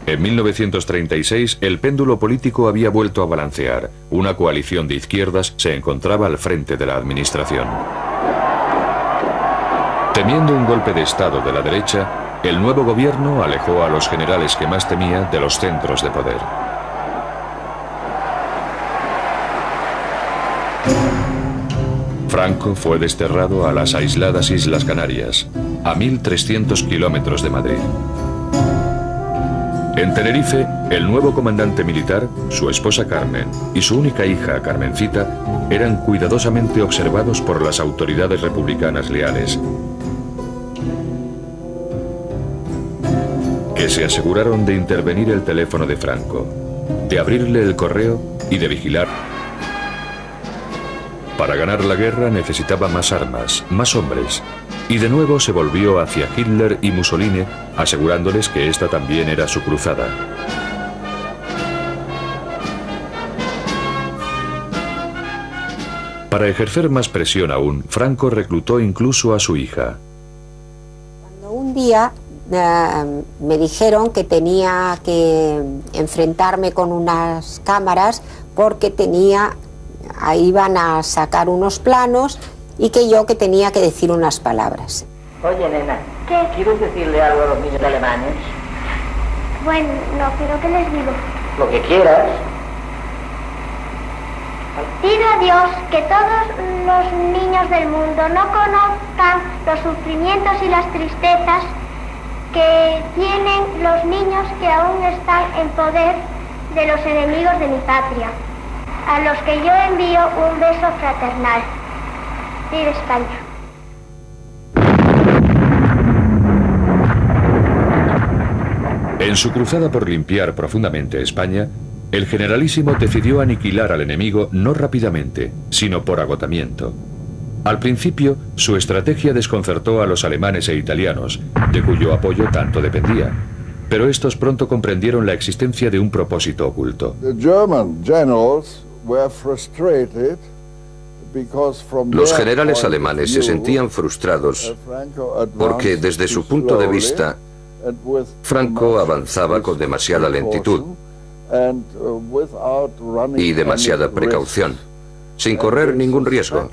[SPEAKER 1] En 1936, el péndulo político había vuelto a balancear. Una coalición de izquierdas se encontraba al frente de la administración. Temiendo un golpe de Estado de la derecha, el nuevo gobierno alejó a los generales que más temía de los centros de poder. Franco fue desterrado a las aisladas Islas Canarias, a 1300 kilómetros de Madrid. En Tenerife, el nuevo comandante militar, su esposa Carmen y su única hija Carmencita eran cuidadosamente observados por las autoridades republicanas leales, que se aseguraron de intervenir el teléfono de Franco, de abrirle el correo y de vigilar. Para ganar la guerra necesitaba más armas, más hombres, y de nuevo se volvió hacia Hitler y Mussolini, asegurándoles que esta también era su cruzada. Para ejercer más presión aún, Franco reclutó incluso a su hija.
[SPEAKER 4] Cuando un día me dijeron que tenía que enfrentarme con unas cámaras porque iban a sacar unos planos y que tenía que decir unas palabras.
[SPEAKER 12] Oye, nena,
[SPEAKER 13] ¿qué?
[SPEAKER 12] ¿Quieres decirle algo a los niños alemanes?
[SPEAKER 13] Bueno, no, pero ¿qué les digo?
[SPEAKER 12] Lo que quieras.
[SPEAKER 13] Pido a Dios que todos los niños del mundo no conozcan los sufrimientos y las tristezas que tienen los niños que aún están en poder de los enemigos de mi patria, a los que yo envío un beso fraternal. ¡Viva España!
[SPEAKER 1] En su cruzada por limpiar profundamente España, el generalísimo decidió aniquilar al enemigo no rápidamente, sino por agotamiento. Al principio, su estrategia desconcertó a los alemanes e italianos, de cuyo apoyo tanto dependía. Pero estos pronto comprendieron la existencia de un propósito oculto.
[SPEAKER 6] Los generales alemanes se sentían frustrados porque, desde su punto de vista, Franco avanzaba con demasiada lentitud y demasiada precaución, sin correr ningún riesgo,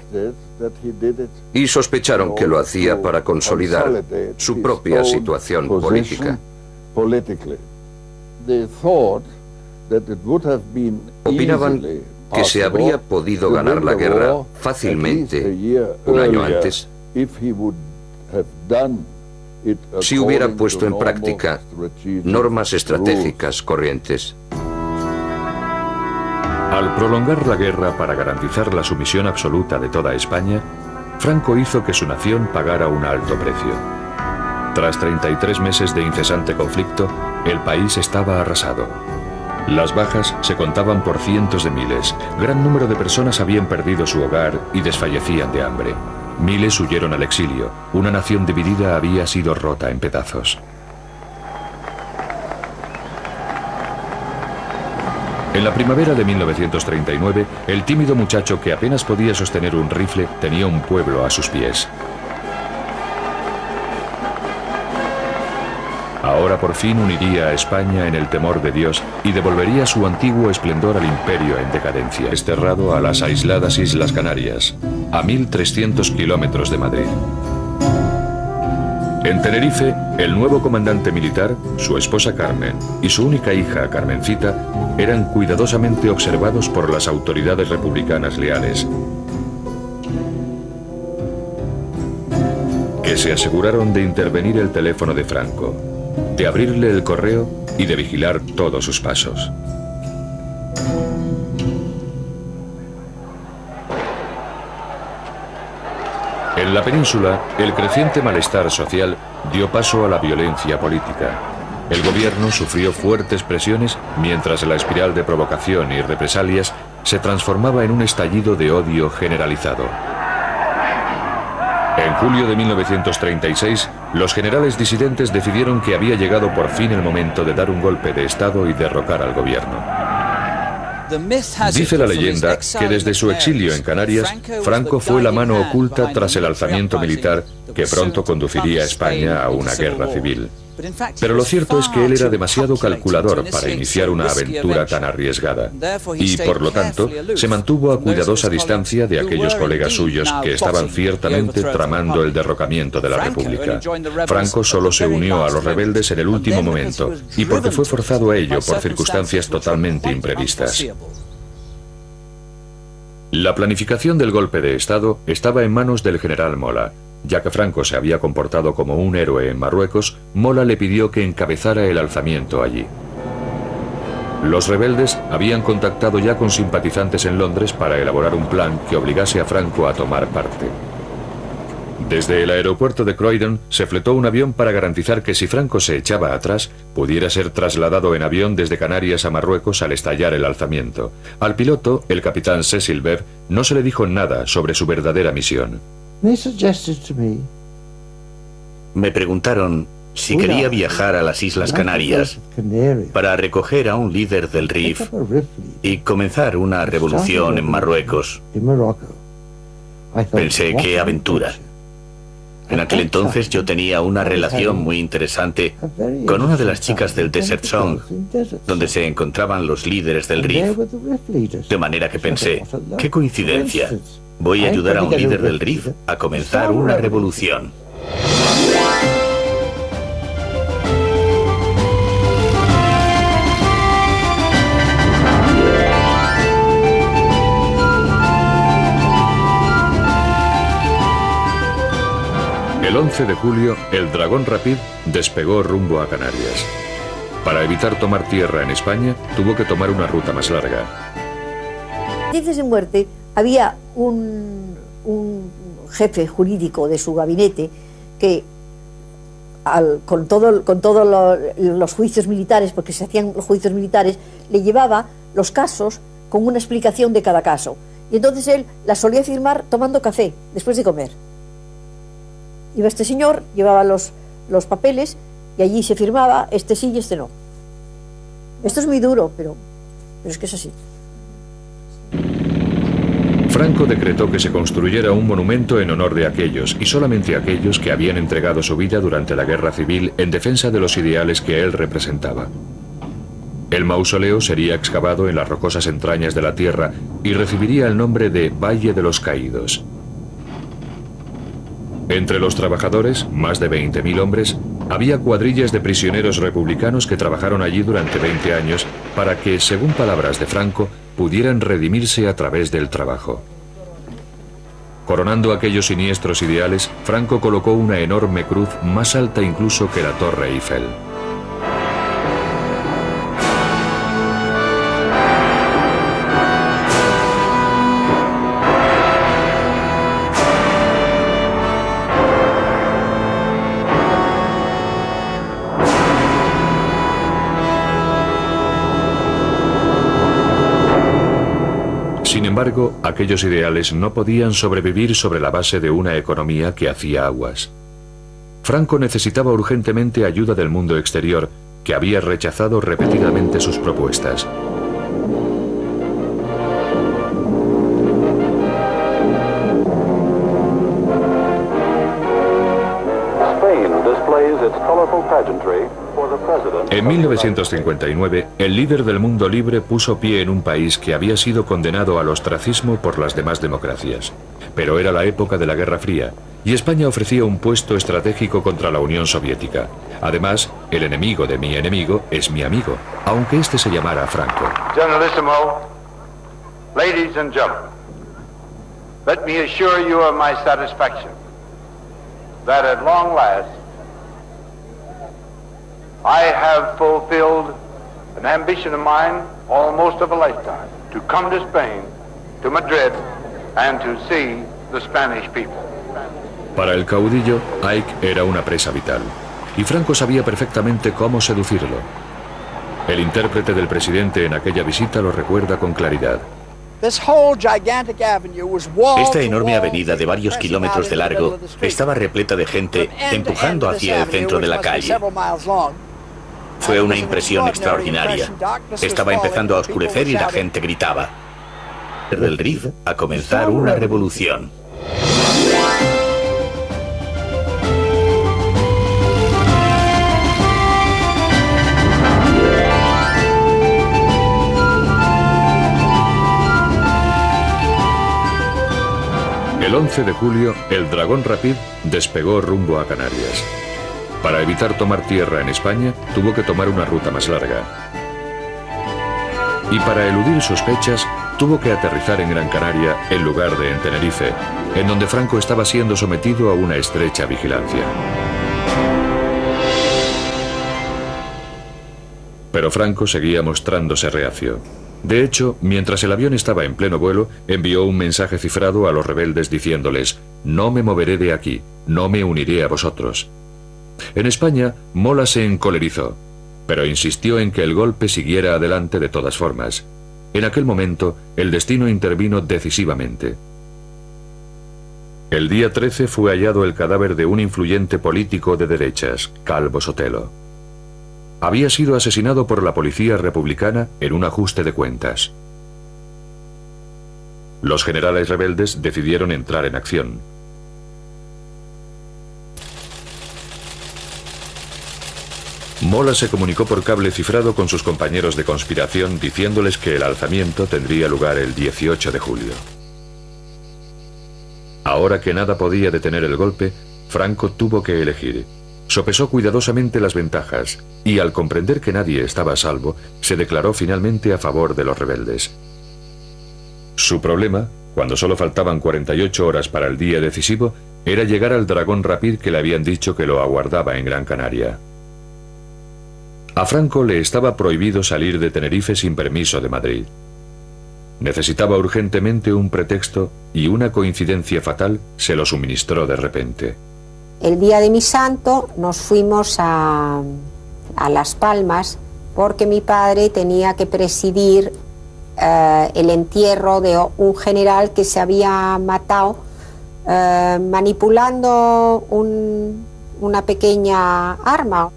[SPEAKER 6] y sospecharon que lo hacía para consolidar su propia situación política. Opinaban que se habría podido ganar la guerra fácilmente un año antes si hubiera puesto en práctica normas estratégicas corrientes.
[SPEAKER 1] Al prolongar la guerra para garantizar la sumisión absoluta de toda España, Franco hizo que su nación pagara un alto precio. Tras 33 meses de incesante conflicto, el país estaba arrasado. Las bajas se contaban por cientos de miles. Gran número de personas habían perdido su hogar y desfallecían de hambre. Miles huyeron al exilio. Una nación dividida había sido rota en pedazos. En la primavera de 1939, el tímido muchacho que apenas podía sostener un rifle tenía un pueblo a sus pies. Ahora por fin uniría a España en el temor de Dios y devolvería su antiguo esplendor al imperio en decadencia, desterrado a las aisladas Islas Canarias, a 1.300 kilómetros de Madrid. En Tenerife, el nuevo comandante militar, su esposa Carmen y su única hija, Carmencita, eran cuidadosamente observados por las autoridades republicanas leales, que se aseguraron de intervenir el teléfono de Franco, de abrirle el correo y de vigilar todos sus pasos. En la península, el creciente malestar social dio paso a la violencia política. El gobierno sufrió fuertes presiones mientras la espiral de provocación y represalias se transformaba en un estallido de odio generalizado. En julio de 1936, los generales disidentes decidieron que había llegado por fin el momento de dar un golpe de Estado y derrocar al gobierno. Dice la leyenda que desde su exilio en Canarias, Franco fue la mano oculta tras el alzamiento militar que pronto conduciría a España a una guerra civil. Pero lo cierto es que él era demasiado calculador para iniciar una aventura tan arriesgada y, por lo tanto, se mantuvo a cuidadosa distancia de aquellos colegas suyos que estaban ciertamente tramando el derrocamiento de la República. Franco solo se unió a los rebeldes en el último momento y porque fue forzado a ello por circunstancias totalmente imprevistas. La planificación del golpe de Estado estaba en manos del general Mola. Ya que Franco se había comportado como un héroe en Marruecos, Mola le pidió que encabezara el alzamiento allí. Los rebeldes habían contactado ya con simpatizantes en Londres para elaborar un plan que obligase a Franco a tomar parte. Desde el aeropuerto de Croydon se fletó un avión para garantizar que si Franco se echaba atrás, pudiera ser trasladado en avión desde Canarias a Marruecos al estallar el alzamiento. Al piloto, el capitán Cecil Bev, no se le dijo nada sobre su verdadera misión.
[SPEAKER 5] Me preguntaron si quería viajar a las Islas Canarias para recoger a un líder del RIF y comenzar una revolución en Marruecos. Pensé, qué aventura. En aquel entonces yo tenía una relación muy interesante con una de las chicas del Desert Song, donde se encontraban los líderes del RIF. De manera que pensé, qué coincidencia. Voy a ayudar a un líder del RIF a comenzar una revolución.
[SPEAKER 1] El 11 de julio, el Dragón Rapid despegó rumbo a Canarias. Para evitar tomar tierra en España, tuvo que tomar una ruta más larga.
[SPEAKER 7] Antes de muerte, había un jefe jurídico de su gabinete que, con todos los juicios militares, porque se hacían los juicios militares, le llevaba los casos con una explicación de cada caso. Y entonces él las solía firmar tomando café, después de comer. Iba este señor, llevaba los papeles y allí se firmaba, este sí y este no. Esto es muy duro, pero es que es así.
[SPEAKER 1] Franco decretó que se construyera un monumento en honor de aquellos, y solamente aquellos que habían entregado su vida durante la guerra civil en defensa de los ideales que él representaba. El mausoleo sería excavado en las rocosas entrañas de la tierra y recibiría el nombre de Valle de los Caídos. Entre los trabajadores, más de 20.000 hombres, había cuadrillas de prisioneros republicanos que trabajaron allí durante 20 años para que, según palabras de Franco, pudieran redimirse a través del trabajo. Coronando aquellos siniestros ideales, Franco colocó una enorme cruz más alta incluso que la Torre Eiffel. Sin embargo, aquellos ideales no podían sobrevivir sobre la base de una economía que hacía aguas. Franco necesitaba urgentemente ayuda del mundo exterior, que había rechazado repetidamente sus propuestas. En 1959, el líder del mundo libre puso pie en un país que había sido condenado al ostracismo por las demás democracias. Pero era la época de la Guerra Fría, y España ofrecía un puesto estratégico contra la Unión Soviética. Además, el enemigo de mi enemigo es mi amigo, aunque este se llamara Franco.
[SPEAKER 19] Generalissimo, ladies and gentlemen, let me assure you of my satisfaction that at long last I have fulfilled an ambition of mine almost of a lifetime, to come to Spain, to Madrid, and to see the Spanish people.
[SPEAKER 1] Para el caudillo, Ike era una presa vital, y Franco sabía perfectamente cómo seducirlo. El intérprete del presidente en aquella visita lo recuerda con claridad.
[SPEAKER 5] Esta enorme avenida de varios kilómetros de largo estaba repleta de gente empujando hacia el centro de la calle. Fue una impresión extraordinaria. Estaba empezando a oscurecer y la gente gritaba. Del Rif a comenzar una revolución.
[SPEAKER 1] El 11 de julio, el Dragón Rapid despegó rumbo a Canarias. Para evitar tomar tierra en España, tuvo que tomar una ruta más larga. Y para eludir sospechas, tuvo que aterrizar en Gran Canaria en lugar de en Tenerife, en donde Franco estaba siendo sometido a una estrecha vigilancia. Pero Franco seguía mostrándose reacio. De hecho, mientras el avión estaba en pleno vuelo, envió un mensaje cifrado a los rebeldes diciéndoles: «No me moveré de aquí, no me uniré a vosotros». En España, Mola se encolerizó, pero insistió en que el golpe siguiera adelante de todas formas. En aquel momento, el destino intervino decisivamente. El día 13 fue hallado el cadáver de un influyente político de derechas, Calvo Sotelo. Había sido asesinado por la policía republicana en un ajuste de cuentas. Los generales rebeldes decidieron entrar en acción. Mola se comunicó por cable cifrado con sus compañeros de conspiración diciéndoles que el alzamiento tendría lugar el 18 de julio. Ahora que nada podía detener el golpe, Franco tuvo que elegir. Sopesó cuidadosamente las ventajas y, al comprender que nadie estaba a salvo, se declaró finalmente a favor de los rebeldes. Su problema, cuando solo faltaban 48 horas para el día decisivo, era llegar al Dragón Rapid que le habían dicho que lo aguardaba en Gran Canaria. A Franco le estaba prohibido salir de Tenerife sin permiso de Madrid. Necesitaba urgentemente un pretexto y una coincidencia fatal se lo suministró de repente.
[SPEAKER 4] El día de mi santo nos fuimos a Las Palmas porque mi padre tenía que presidir el entierro de un general que se había matado manipulando una pequeña arma.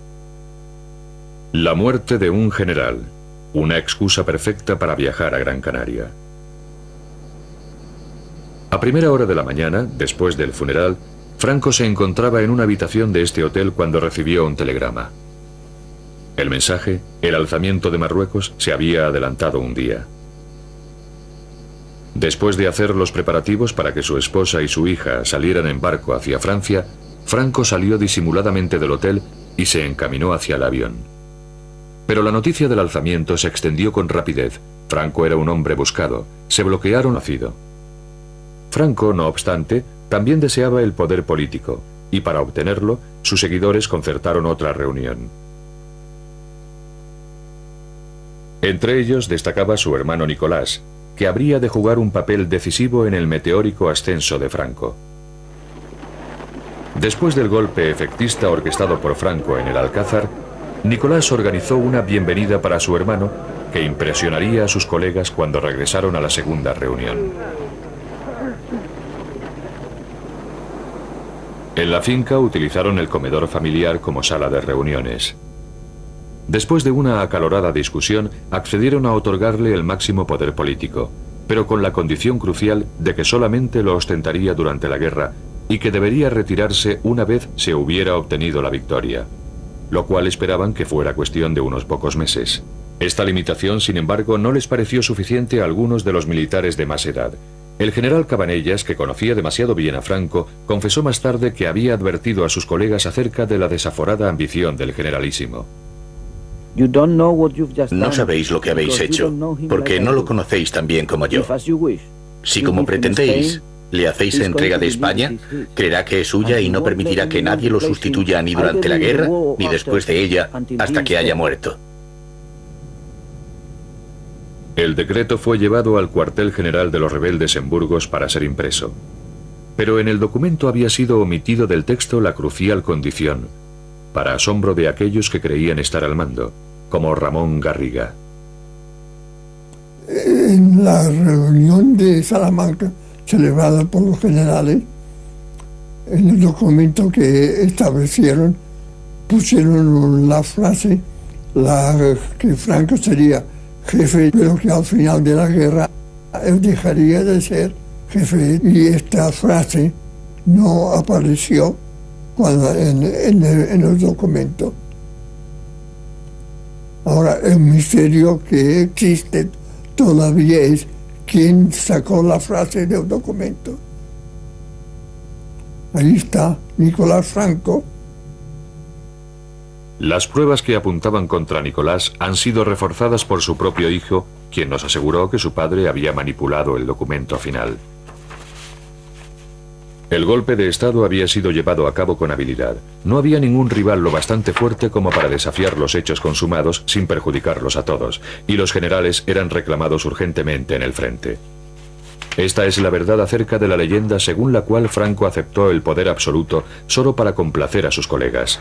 [SPEAKER 1] La muerte de un general, una excusa perfecta para viajar a Gran Canaria. A primera hora de la mañana, después del funeral, Franco se encontraba en una habitación de este hotel cuando recibió un telegrama. El mensaje, el alzamiento de Marruecos, se había adelantado un día. Después de hacer los preparativos para que su esposa y su hija salieran en barco hacia Francia, Franco salió disimuladamente del hotel y se encaminó hacia el avión. Pero la noticia del alzamiento se extendió con rapidez. Franco era un hombre buscado. Se bloquearon nacido. Franco, no obstante, también deseaba el poder político, y para obtenerlo, sus seguidores concertaron otra reunión. Entre ellos destacaba su hermano Nicolás, que habría de jugar un papel decisivo en el meteórico ascenso de Franco. Después del golpe efectista orquestado por Franco en el Alcázar, Nicolás organizó una bienvenida para su hermano que impresionaría a sus colegas cuando regresaron a la segunda reunión. En la finca utilizaron el comedor familiar como sala de reuniones. Después de una acalorada discusión, accedieron a otorgarle el máximo poder político, pero con la condición crucial de que solamente lo ostentaría durante la guerra y que debería retirarse una vez se hubiera obtenido la victoria, lo cual esperaban que fuera cuestión de unos pocos meses. Esta limitación, sin embargo, no les pareció suficiente a algunos de los militares de más edad. El general Cabanellas, que conocía demasiado bien a Franco, confesó más tarde que había advertido a sus colegas acerca de la desaforada ambición del generalísimo.
[SPEAKER 5] No sabéis lo que habéis hecho, porque no lo conocéis tan bien como yo. Si como pretendéis, le hacéis entrega de España, creerá que es suya y no permitirá que nadie lo sustituya ni durante la guerra, ni después de ella, hasta que haya muerto.
[SPEAKER 1] El decreto fue llevado al cuartel general de los rebeldes en Burgos para ser impreso. Pero en el documento había sido omitido del texto la crucial condición, para asombro de aquellos que creían estar al mando, como Ramón Garriga.
[SPEAKER 11] En la reunión de Salamanca, celebrada por los generales, en el documento que establecieron, pusieron la frase que Franco sería jefe, pero que al final de la guerra él dejaría de ser jefe, y esta frase no apareció en el documento. Ahora, el misterio que existe todavía es quién sacó la frase del documento. Ahí está Nicolás Franco.
[SPEAKER 1] Las pruebas que apuntaban contra Nicolás han sido reforzadas por su propio hijo, quien nos aseguró que su padre había manipulado el documento final. El golpe de Estado había sido llevado a cabo con habilidad. No había ningún rival lo bastante fuerte como para desafiar los hechos consumados sin perjudicarlos a todos, y los generales eran reclamados urgentemente en el frente. Esta es la verdad acerca de la leyenda según la cual Franco aceptó el poder absoluto solo para complacer a sus colegas.